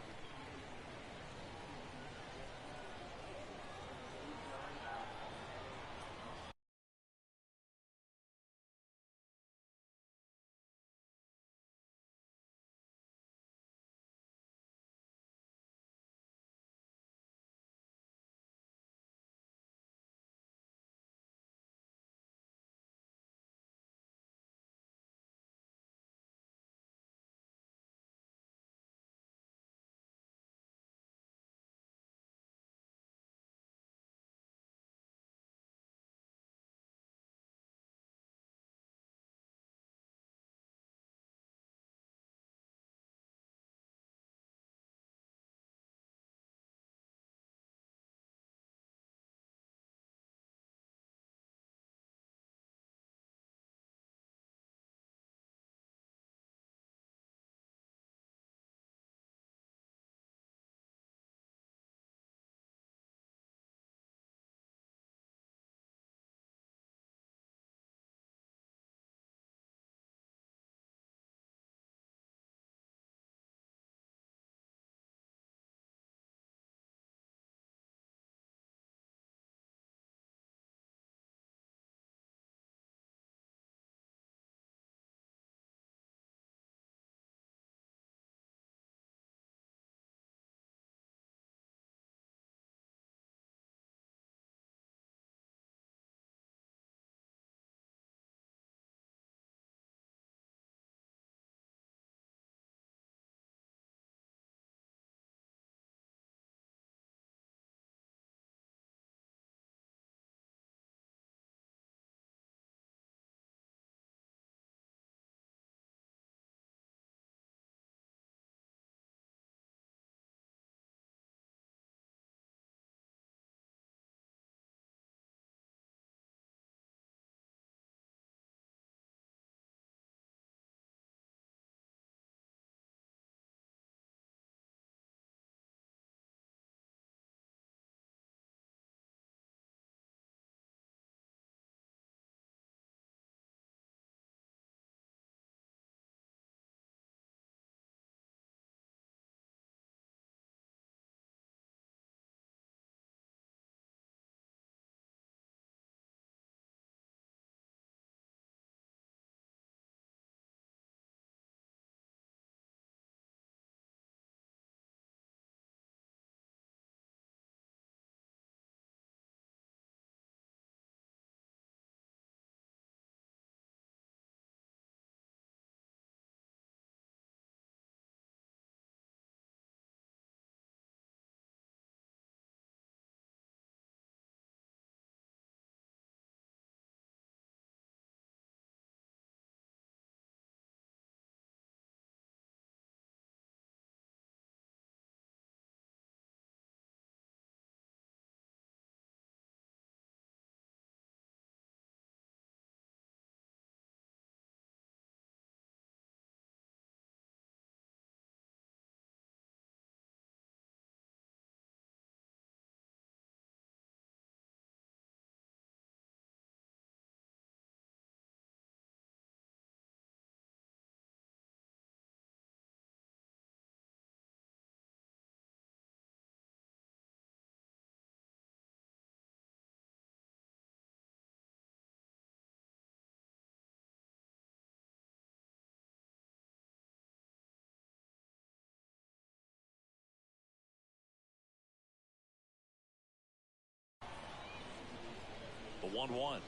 1-1.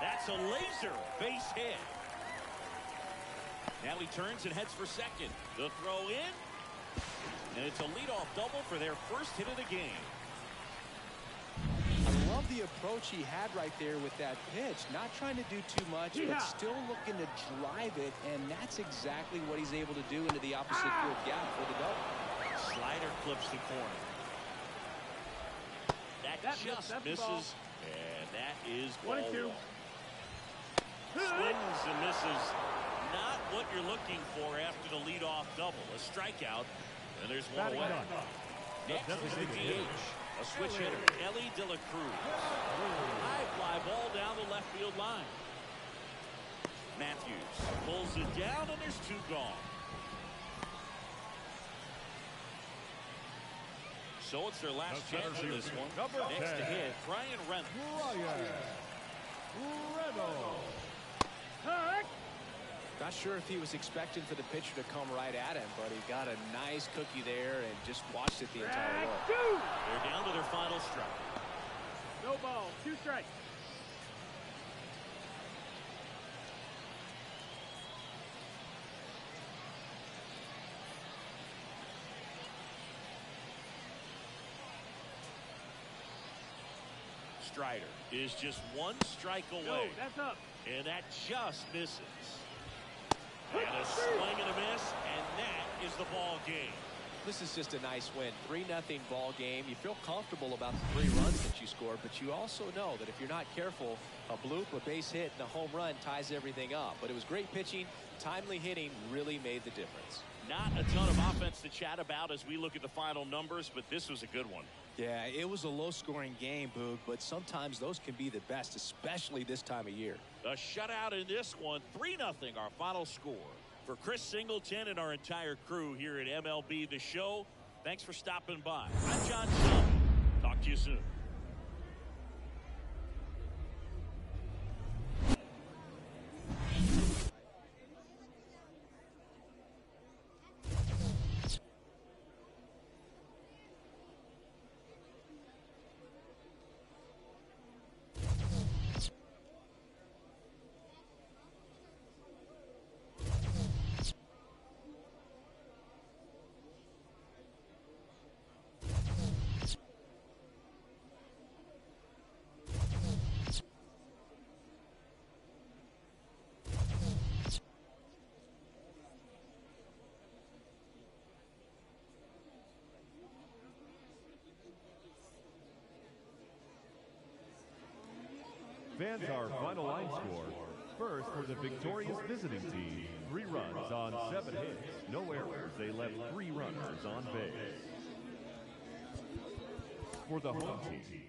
That's a laser base hit. Now he turns and heads for second. The throw in. And it's a leadoff double for their first hit of the game. I love the approach he had right there with that pitch. Not trying to do too much, but still looking to drive it. And that's exactly what he's able to do into the opposite field gap for the double. Slider clips the corner. That just misses. And that is ball 1-2. Swings and misses. Not what you're looking for after the leadoff double. A strikeout, and there's one away. Next is the DH. A switch hitter, Ellie De La Cruz. High fly ball down the left field line. Matthews pulls it down, and there's two gone. So it's their last chance in this one. Next to hit, Brian Reynolds. Not sure if he was expecting for the pitcher to come right at him, but he got a nice cookie there and just watched it the entire way. They're down to their final strike. No ball. 2 strikes. Strider is just one strike away. No, that's up. And that just misses. And a swing and a miss, and that is the ball game. This is just a nice win. 3-0 ball game. You feel comfortable about the 3 runs that you scored, but you also know that if you're not careful, a bloop, a base hit, and a home run ties everything up. But it was great pitching. Timely hitting really made the difference. Not a ton of offense to chat about as we look at the final numbers, but this was a good one. Yeah, it was a low-scoring game, Boog, but sometimes those can be the best, especially this time of year. A shutout in this one, 3-0 our final score. For Chris Singleton and our entire crew here at MLB The Show, thanks for stopping by. I'm John Shelby. Talk to you soon. Fans, our final line score. First, for the victorious visiting team, 3 runs on 7 hits. No errors. They left 3 runners on base. For the home team,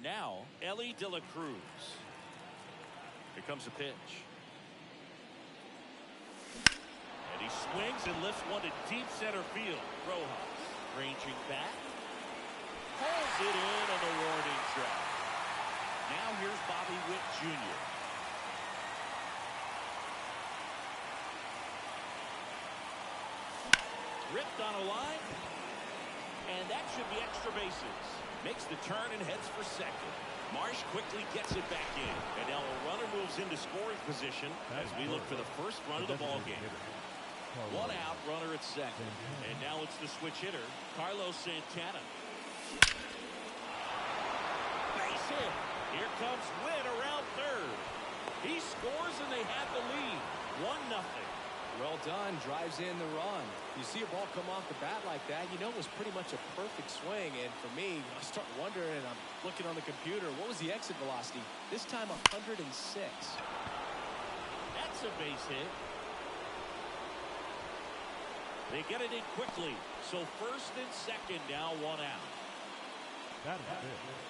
Now, Ellie De La Cruz. Here comes a pitch. And he swings and lifts one to deep center field. Rojas ranging back. Pulls it in on the warning track. Now here's Bobby Witt Jr. Ripped on a line. And that should be extra bases. Makes the turn and heads for second. Marsh quickly gets it back in. And now a runner moves into scoring position as we look for the first run of the ball game. One out, runner at second. And now it's the switch hitter, Carlos Santana. Base hit. Here comes Witt around third. He scores and they have the lead. 1-0. Well done, drives in the run. You see a ball come off the bat like that, you know it was pretty much a perfect swing. And for me, I start wondering, and I'm looking on the computer, what was the exit velocity? This time 106. That's a base hit. They get it in quickly. So first and second now, 1 out. That is it.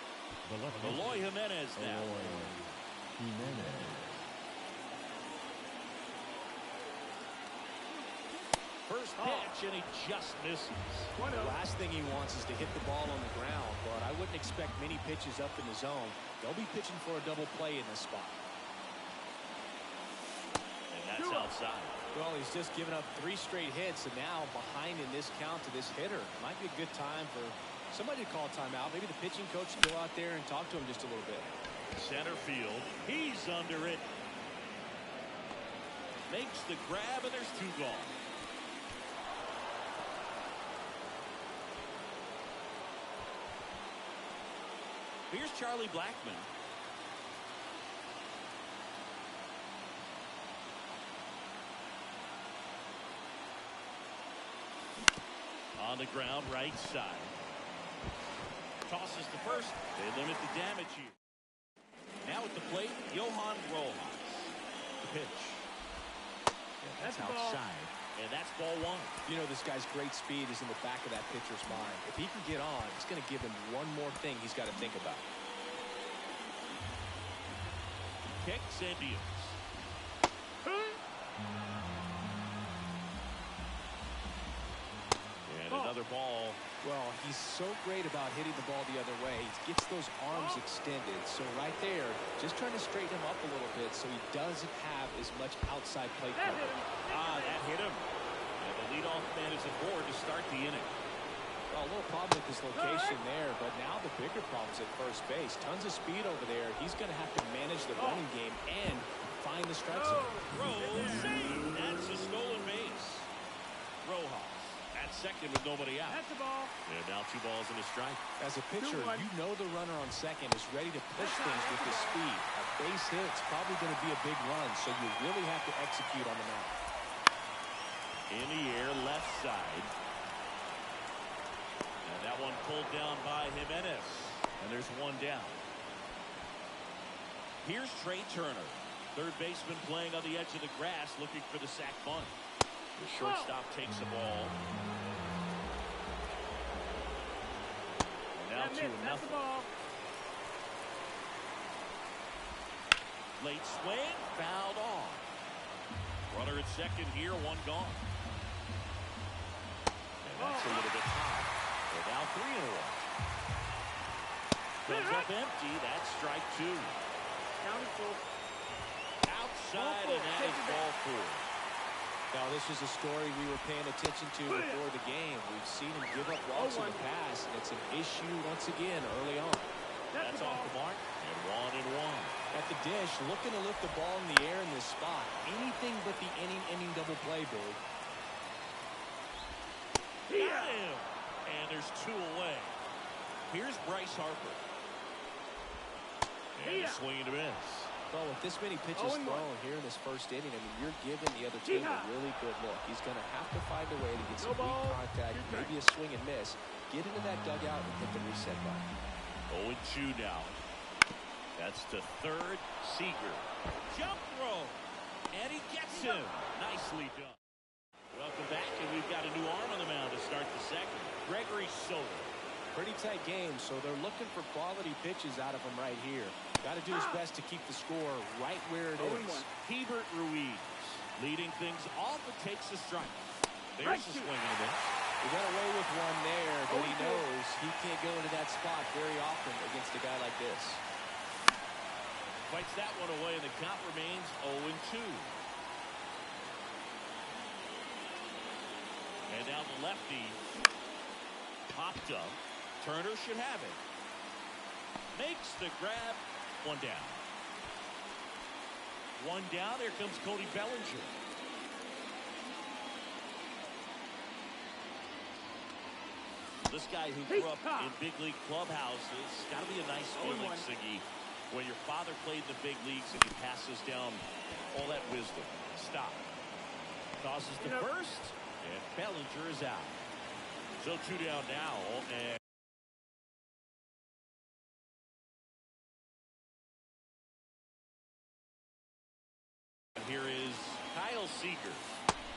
Eloy Jimenez now. First pitch, and he just misses. The last thing he wants is to hit the ball on the ground, but I wouldn't expect many pitches up in the zone. They'll be pitching for a double play in this spot. And that's outside. Well, he's just given up 3 straight hits, and now behind in this count to this hitter. Might be a good time for somebody to call timeout. Maybe the pitching coach can go out there and talk to him just a little bit. Center field. He's under it. Makes the grab, and there's 2 gone. Here's Charlie Blackmon. On the ground, right side. Tosses to first. They limit the damage here. Now at the plate, Johan Rojas. The pitch. Yeah, that's outside. And that's ball 1. You know, this guy's great speed is in the back of that pitcher's mind. If he can get on, it's going to give him one more thing he's got to think about. Kicks and deals. And another ball. Well, he's so great about hitting the ball the other way. He gets those arms extended. So right there, just trying to straighten him up a little bit so he doesn't have as much outside plate coverage. That hit him. And the leadoff man is aboard to start the inning. Well, a little problem with his location there, but now the bigger problem's at first base. Tons of speed over there. He's going to have to manage the running game and find the strike zone. Save. That's a stolen base. Rojas at second with nobody out. That's the ball. And now 2 balls and a strike. As a pitcher, you know the runner on second is ready to push things with his speed. A base hit's probably going to be a big run, so you really have to execute on the mound. In the air, left side. And that one pulled down by Jimenez. And there's 1 down. Here's Trey Turner. Third baseman playing on the edge of the grass looking for the sac bunt. The shortstop takes the ball. And now 2-0. Late swing, fouled off. Runner at second here, 1 gone. And that's a little bit high. They're now 3 in a row. Comes up empty. That's strike 2. Counted full. Outside, and that is ball 4. Now, this is a story we were paying attention to before the game. We've seen him give up walks in the past, and it's an issue once again early on. That's off the mark, and 1-1. At the dish, looking to lift the ball in the air in this spot. Anything but the inning double play, Billy. Got him! And there's 2 away. Here's Bryce Harper. And a swing and a miss. Well, with this many pitches thrown here in this first inning, I mean, you're giving the other team a really good look. He's going to have to find a way to get some weak contact, maybe a swing and miss, get into that dugout and hit the reset button. 0-2 now. That's to third, Seager. Jump throw, and he gets him. Nicely done. Welcome back, and we've got a new arm on the mound to start the second. Gregory Soler. Pretty tight game, so they're looking for quality pitches out of him right here. Got to do his best to keep the score right where it is. Hebert Ruiz leading things off. It takes a strike. There's a swing and a miss. He got away with one there, but he knows he can't go into that spot very often against a guy like this. Fights that one away, and the count remains 0-2. And now the lefty popped up. Turner should have it. Makes the grab. One down. One down. Here comes Cody Bellinger. This guy who grew up in big league clubhouses. Got to be a nice feeling, Siggy, when your father played in the big leagues and he passes down all that wisdom. Stop. Tosses to first, and Bellinger is out. So 2 down now, and here is Kyle Seager.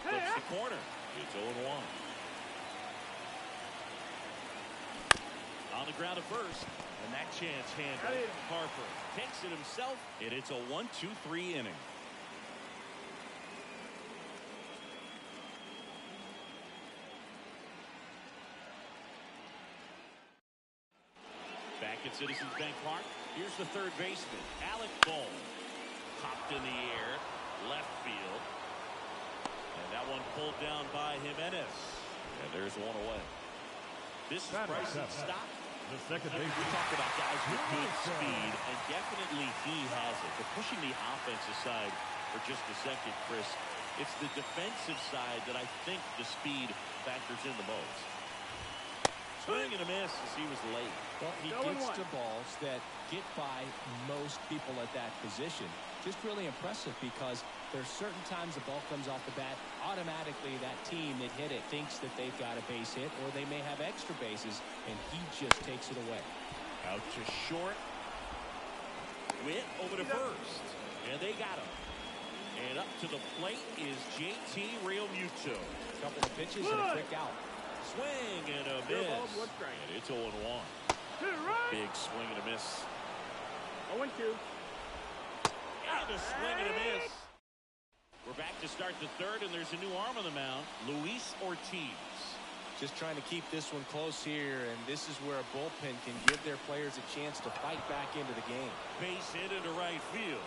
Flips the corner. It's 0-1. On the ground at first, and that chance handled. Harper takes it himself, and it's a 1-2-3 inning. Back at Citizens Bank Park, here's the third baseman, Alec Bohm. Popped in the air, left field. And that one pulled down by Jimenez. And there's one away. This is Bryson's stop. The second base. We talked about guys with good speed, and definitely he has it. But pushing the offensive side for just a second, Chris, it's the defensive side that I think the speed factors in the most. Swing and a miss as he was late. Well, he gets to balls that get by most people at that position. Just really impressive because there's certain times the ball comes off the bat, automatically that team that hit it thinks that they've got a base hit or they may have extra bases, and he just takes it away. Out to short. Witt over to first. And they got him. And up to the plate is JT Realmuto. Couple of pitches and a quick out. Swing and a miss. And it's 0-1. Big swing and a miss. 0-2. And a swing and a miss. We're back to start the third, and there's a new arm on the mound, Luis Ortiz. Just trying to keep this one close here, and this is where a bullpen can give their players a chance to fight back into the game. Base hit into right field.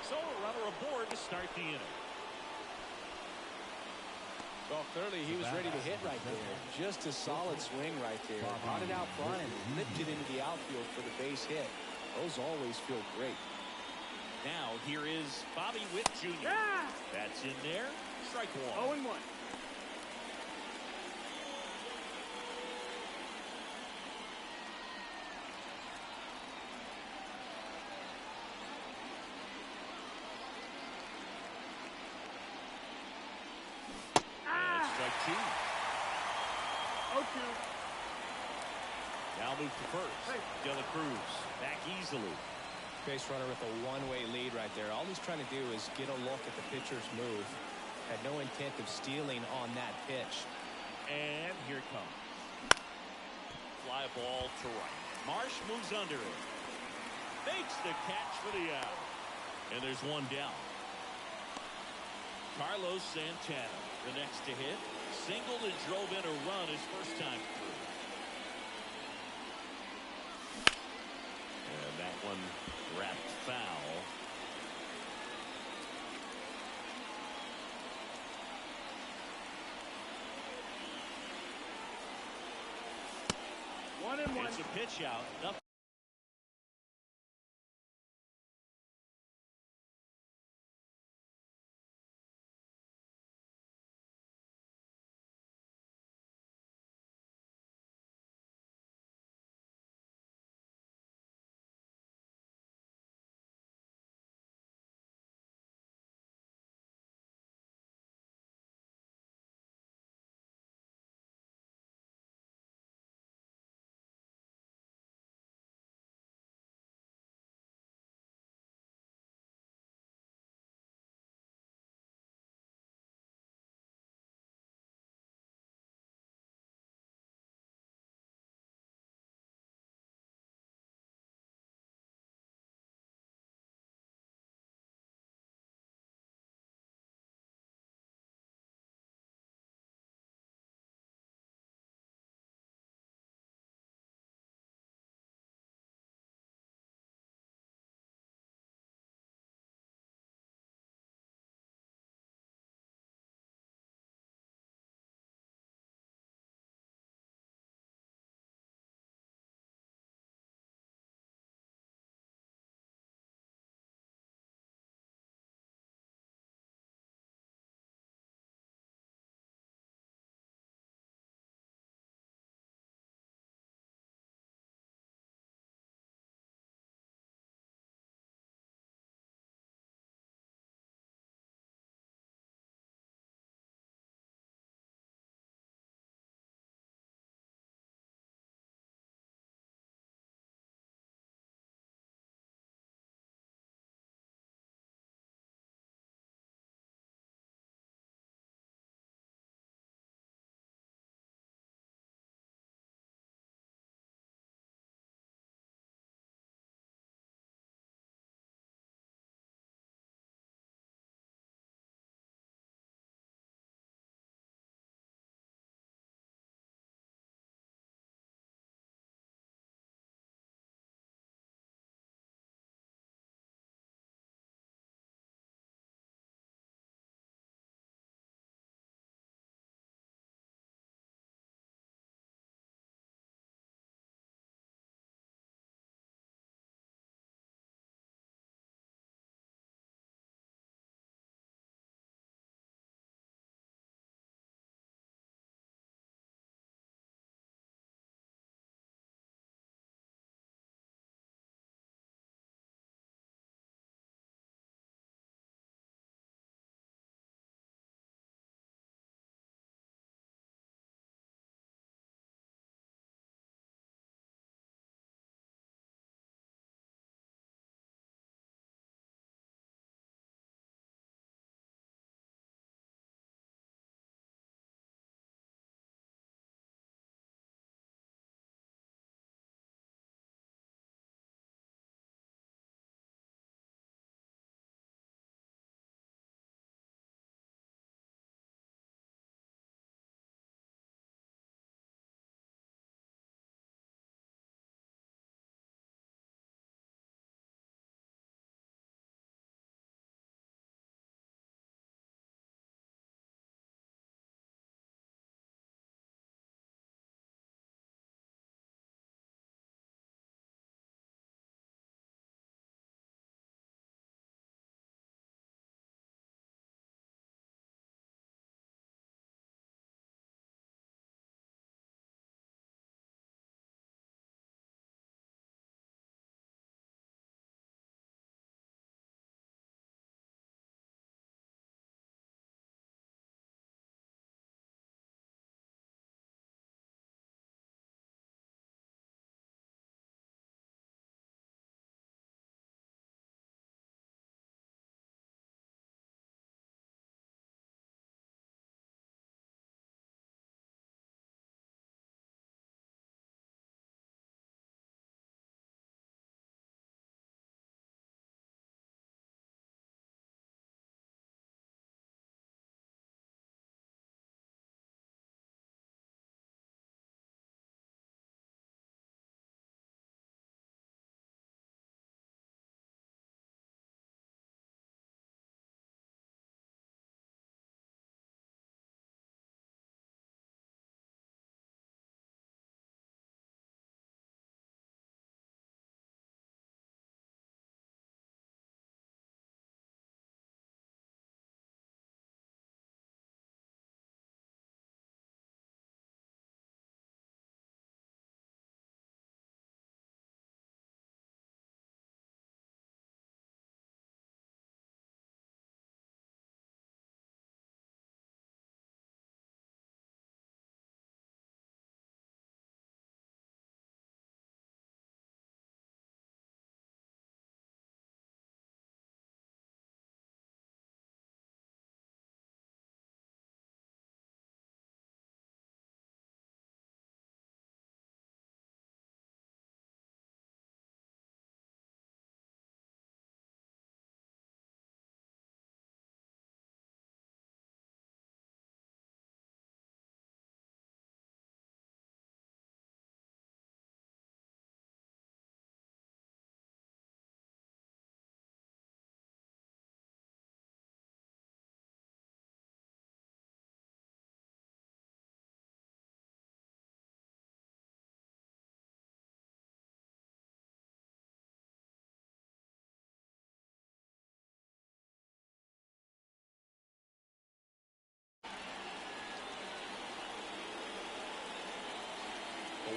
So a runner aboard to start the inning. Well, clearly he was ready to hit right there. Just a solid swing right there. Brought it out front and flipped it into the outfield for the base hit. Those always feel great. Now here is Bobby Witt Jr. That's in there. Strike one. 0-1. Strike two. 0-2. Now move to first. De La Cruz back easily. Base runner with a one-way lead right there. All he's trying to do is get a look at the pitcher's move. Had no intent of stealing on that pitch. And here it comes. Fly ball to right. Marsh moves under it. Makes the catch for the out. And there's one down. Carlos Santana, the next to hit. Singled and drove in a run his first time through. And that one wrapped foul. It's a pitch out. Nothing.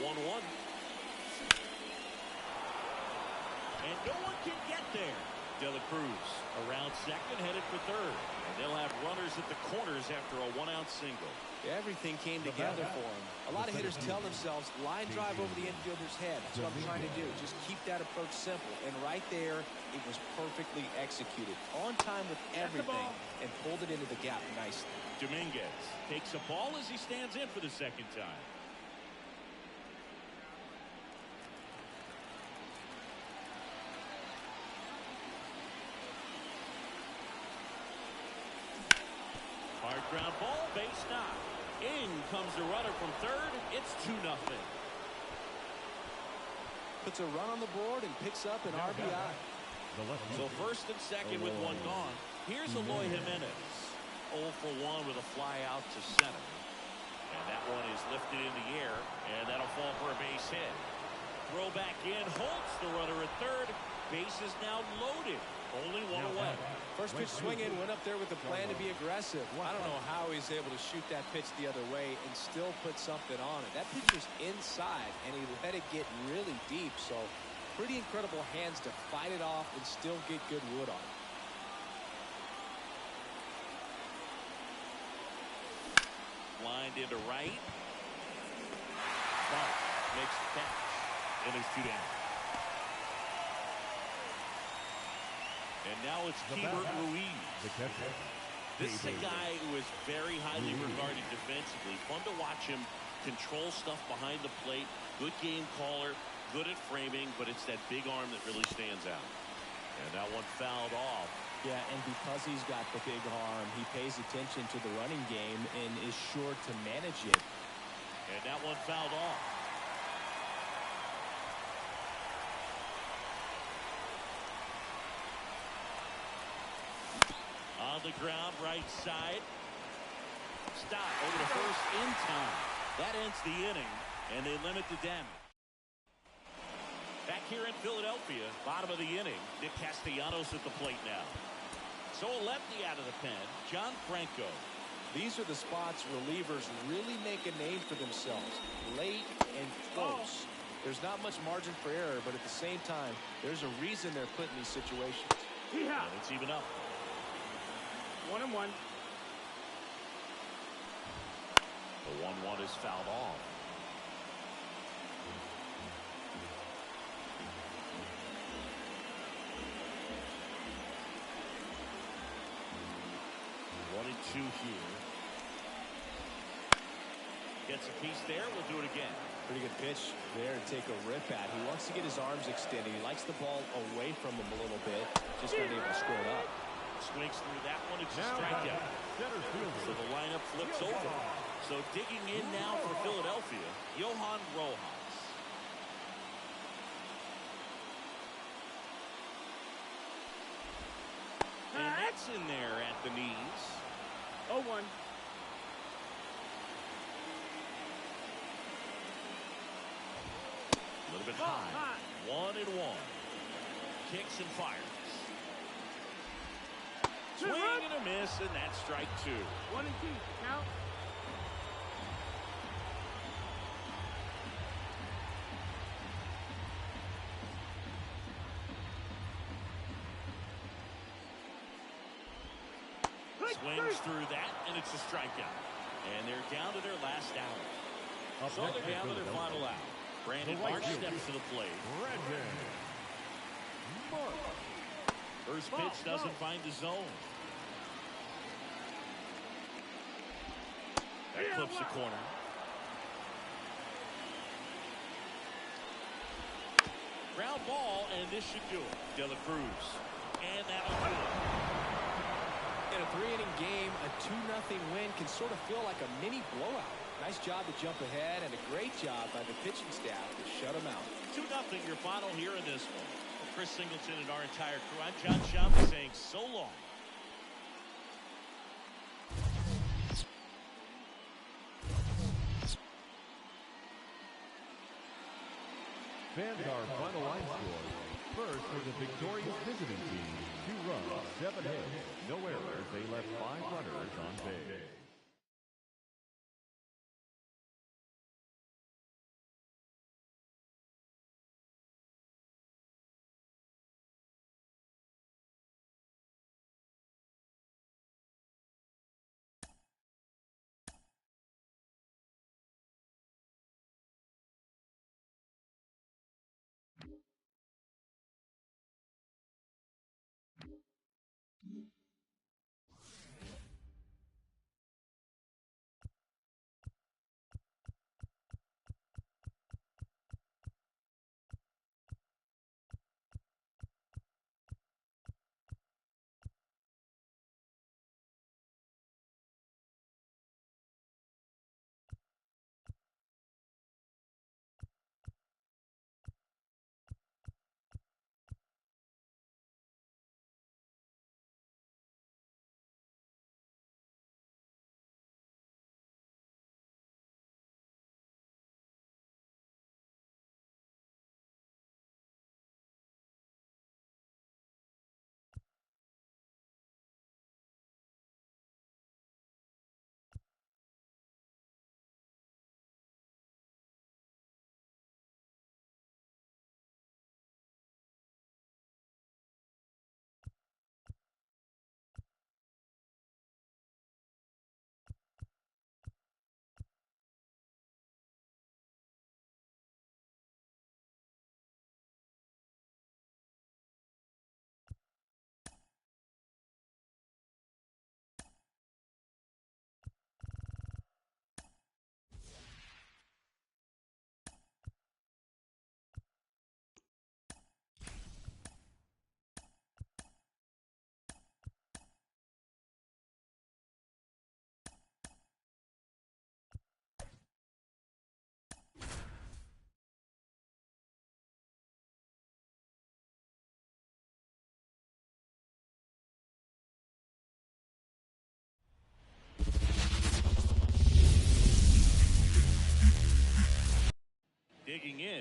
1-1. And no one can get there. De La Cruz around second, headed for third. And they'll have runners at the corners after a one-out single. Everything came together for him. A lot of hitters tell themselves, line drive over the infielder's head. That's what I'm trying to do. Just keep that approach simple. And right there, it was perfectly executed. On time with everything and pulled it into the gap nicely. Dominguez takes a ball as he stands in for the second time. Hard ground ball, base knock. In comes the runner from third. It's 2-0. Puts a run on the board and picks up an RBI. So first and second with one gone. Here's Eloy Jimenez. 0 for 1 with a fly out to center. And that one is lifted in the air, and that'll fall for a base hit. Throw back in, holds the runner at third. Base is now loaded. Only one away. First pitch swinging, went up there with the plan to be aggressive. I don't know how he's able to shoot that pitch the other way and still put something on it. That pitch was inside, and he let it get really deep. So pretty incredible hands to fight it off and still get good wood on it. Lined into right. Mark makes the catch. And there's 2 down. And now it's Keibert Ruiz. This is a guy who is very highly regarded defensively. Fun to watch him control stuff behind the plate. Good game caller. Good at framing. But it's that big arm that really stands out. And that one fouled off. Yeah, and because he's got the big arm, he pays attention to the running game and is sure to manage it. And that one fouled off. On the ground, right side. Stop over to first in time. That ends the inning, and they limit the damage. Back here in Philadelphia, bottom of the inning, Nick Castellanos at the plate now. So a lefty out of the pen, John Franco. These are the spots relievers really make a name for themselves. Late and close. There's not much margin for error, but at the same time, there's a reason they're put in these situations. And it's even up. 1-1. The 1-1 is fouled off. One and 2 here. Gets a piece there. We'll do it again. Pretty good pitch there to take a rip at. He wants to get his arms extended. He likes the ball away from him a little bit. Just not able to square it up. Swings through that one. It's a strikeout. So the lineup flips over. So digging in now for Philadelphia, Johan Rojas. And that's in there at the knees. 0-1. A little bit high. 1-1. Kicks and fires. Swing and a miss, and that's strike 2. 1 and 2. Count. Swings through that, and it's a strikeout. And they're down to their last out. So they're down to their final out. Brandon Marsh steps to the plate. First pitch doesn't find the zone. That clips the corner. Ground ball, and this should do it. De La Cruz. And that'll do it. In a 3-inning game, a 2-0 win can sort of feel like a mini blowout. Nice job to jump ahead, and a great job by the pitching staff to shut them out. 2-0 your final here in this one. For Chris Singleton and our entire crew, I'm John Schaub saying so long. Fans our final line score. First for the victorious visiting team, 2 runs, 7 hits, no errors. They left 5 runners on base.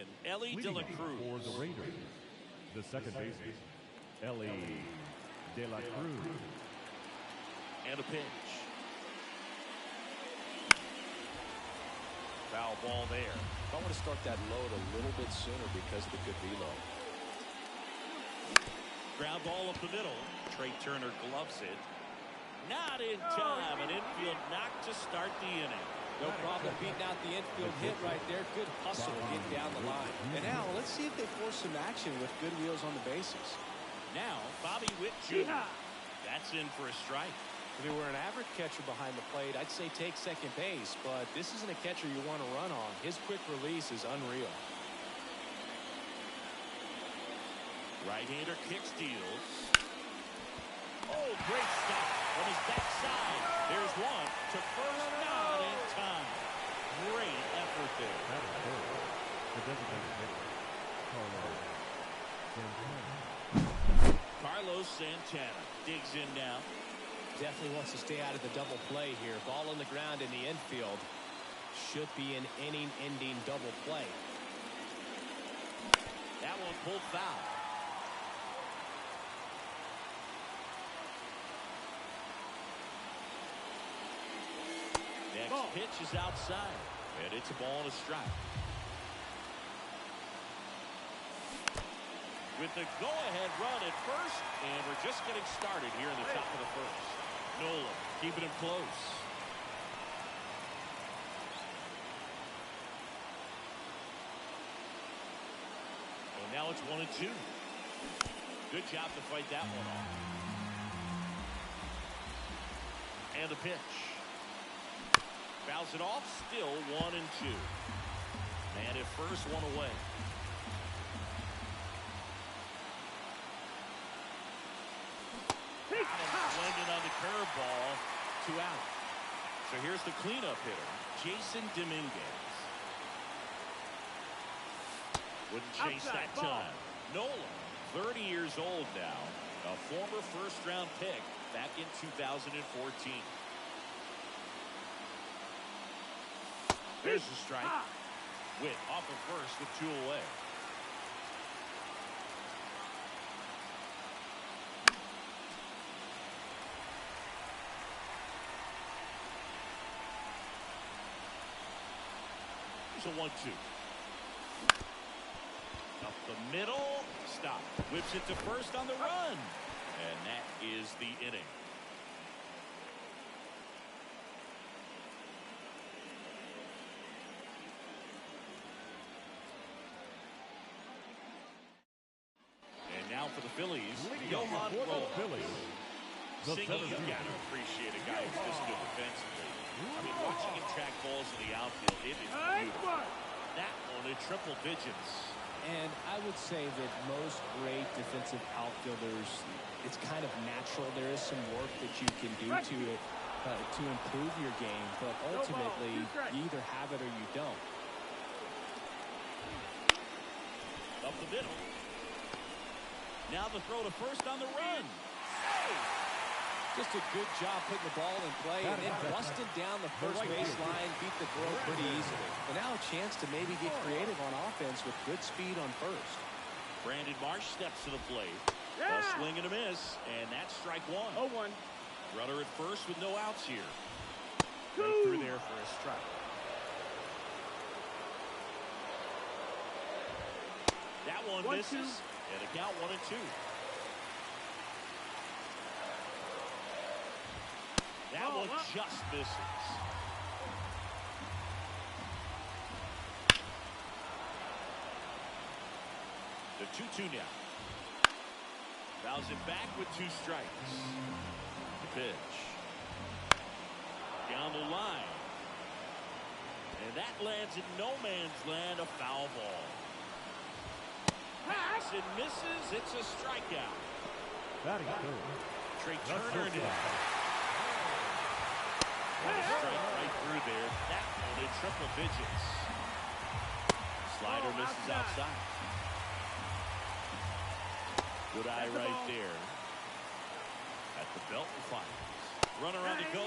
in, Ellie De La Leading Cruz. for the Raiders, the second baseman, Ellie De La Cruz. And a pitch. Foul ball there. I want to start that load a little bit sooner because of the good velo. Ground ball up the middle. Trey Turner gloves it. Not in time. An infield knock to start the inning. No problem beating out the infield hit right there. Good hustle getting down the line. And now let's see if they force some action with good wheels on the bases. Now Bobby Witt Jr. That's in for a strike. If he were an average catcher behind the plate, I'd say take second base, but this isn't a catcher you want to run on. His quick release is unreal. Right-hander kick steals. Oh, great stop from his backside. There's one to first, not in time. Great effort there. That is good. The designated hitter, Carlos Santana digs in now. Definitely wants to stay out of the double play here. Ball on the ground in the infield. Should be an inning-ending double play. That one pulled foul. Next pitch is outside, and it's a ball and a strike. With the go-ahead run at first, and we're just getting started here in the top of the first. Nola keeping him close. And now it's 1-2. Good job to fight that one off. And the pitch. Fouls it off, still 1-2. Man at first, one away. Landed on the curveball, 2 out. So here's the cleanup hitter, Jason Dominguez. Wouldn't chase that time. Nola, 30 years old now, a former first-round pick back in 2014. There's the strike. Witt off of first with 2 away. It's a 1-2. Up the middle. Stop. Whips it to first on the run. And that is the inning. And now for the Phillies, Johan Rojas. Singing, you got to appreciate a guy who's this good defensively. I mean, watching him track balls in the outfield, it is beautiful. That one in triple digits. And I would say that most great defensive outfielders, it's kind of natural. There is some work that you can do to improve your game, but ultimately, you either have it or you don't. Up the middle. Now the throw to first on the run. Just a good job putting the ball in play and then busting down the first baseline, beat the throw pretty easily. And now a chance to maybe get creative on offense with good speed on first. Brandon Marsh steps to the plate. A swing and a miss, and that's strike 1. 0-1. Runner at first with no outs here. Right through there for a strike. That one misses, and a count 1-2. That one just misses. The 2-2 now. Fouls it back with 2 strikes. The pitch. Down the line. And that lands in no man's land, a foul ball. Pass and misses. It's a strikeout. That is good. Trey Turner in. And a strike right through there. That one in triple digits. Slider misses outside. Good eye right there. At the belt and fires. Runner on the go.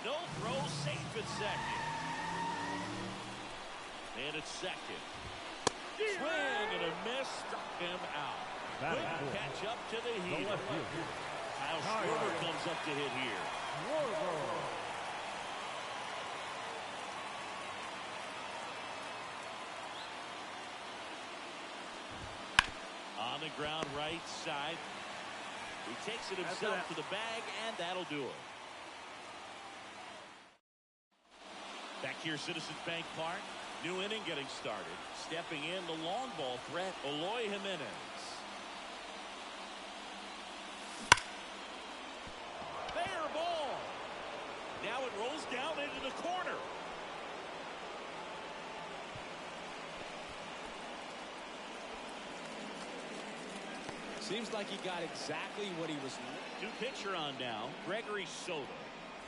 No throw, safe at second. And in at second. Swing and a miss. Struck him out. Couldn't catch up to the heat. Kyle Schwarber comes up to hit here. On the ground right side. He takes it himself to the bag, and that'll do it. Back here, Citizens Bank Park. New inning getting started. Stepping in the long ball threat, Eloy Jimenez. Fair ball. Now it rolls down into the corner. Seems like he got exactly what he was. New pitcher on now, Gregory Soto.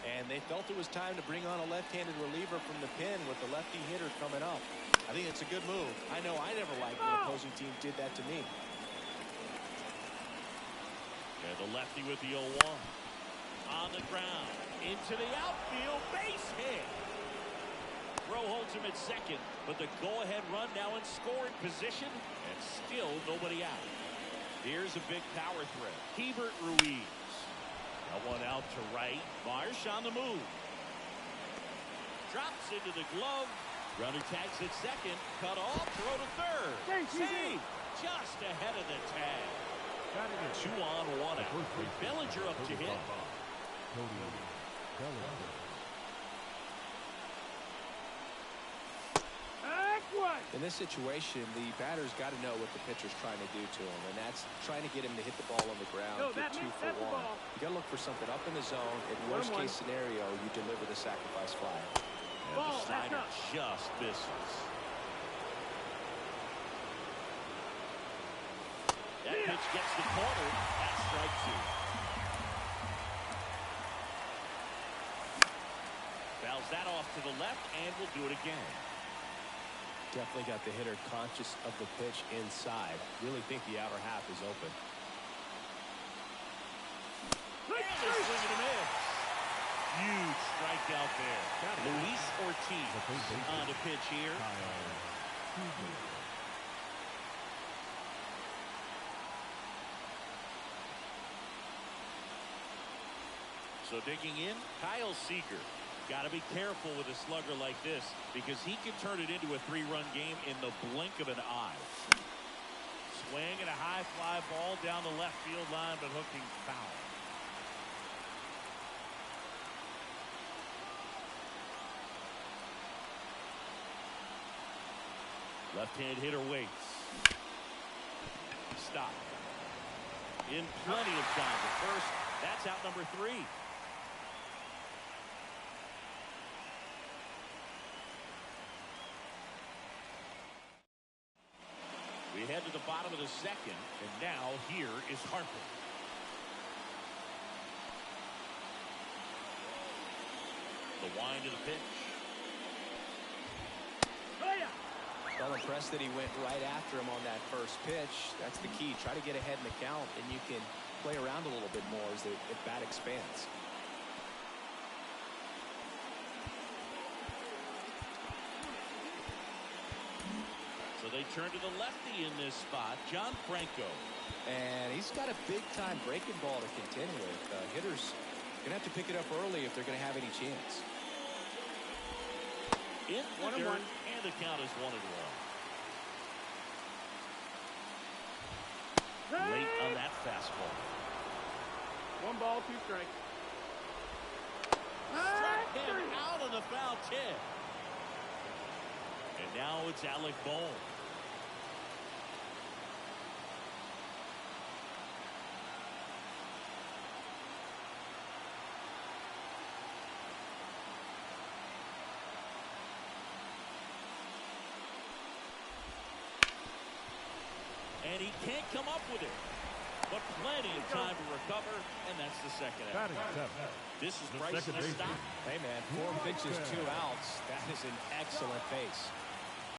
And they felt it was time to bring on a left-handed reliever from the pen with the lefty hitter coming up. I think it's a good move. I know I never liked when opposing team did that to me. And the lefty with the 0-1. On the ground. Into the outfield. Base hit. Rowe holds him at second, but the go-ahead run now in scoring position, and still nobody out. Here's a big power threat. Hebert Ruiz. Got one out to right. Marsh on the move. Drops into the glove. Runner tags at second. Cut off. Throw to third. Save. Just ahead of the tag. 2 on, 1 out. Bellinger up to hit. In this situation, the batter's got to know what the pitcher's trying to do to him, and that's trying to get him to hit the ball on the ground, get 2 for 1. You got to look for something up in the zone. In worst case scenario, you deliver the sacrifice fly. And the slider just misses. That pitch gets the corner. That's strike 2. Fouls that off to the left, and we'll do it again. Definitely got the hitter conscious of the pitch inside. Really think the outer half is open. And a swing and a miss. Huge strikeout there. Luis Ortiz on the pitch here. So digging in, Kyle Seager. Got to be careful with a slugger like this because he can turn it into a 3-run game in the blink of an eye. Swing and a high fly ball down the left field line, but hooking foul. Left-hand hitter waits. Stop. In plenty of time to first. That's out number 3. We head to the bottom of the second, and now here is Harper. The wind of the pitch. Well, impressed that he went right after him on that first pitch. That's the key. Try to get ahead in the count, and you can play around a little bit more as the bat expands. So they turn to the lefty in this spot, John Franco. And he's got a big-time breaking ball to contend with. Hitters going to have to pick it up early if they're going to have any chance. In the dirt, and the count is 1-1. Late on that fastball. 1 ball, 2 strikes. Struck him out of the foul tip. And now it's Alec Bohm. And he can't come up with it. But plenty of time to recover, and that's the second out. This is Bryson a stop. Hey, man, 4 pitches, 2 outs. That is an excellent pace.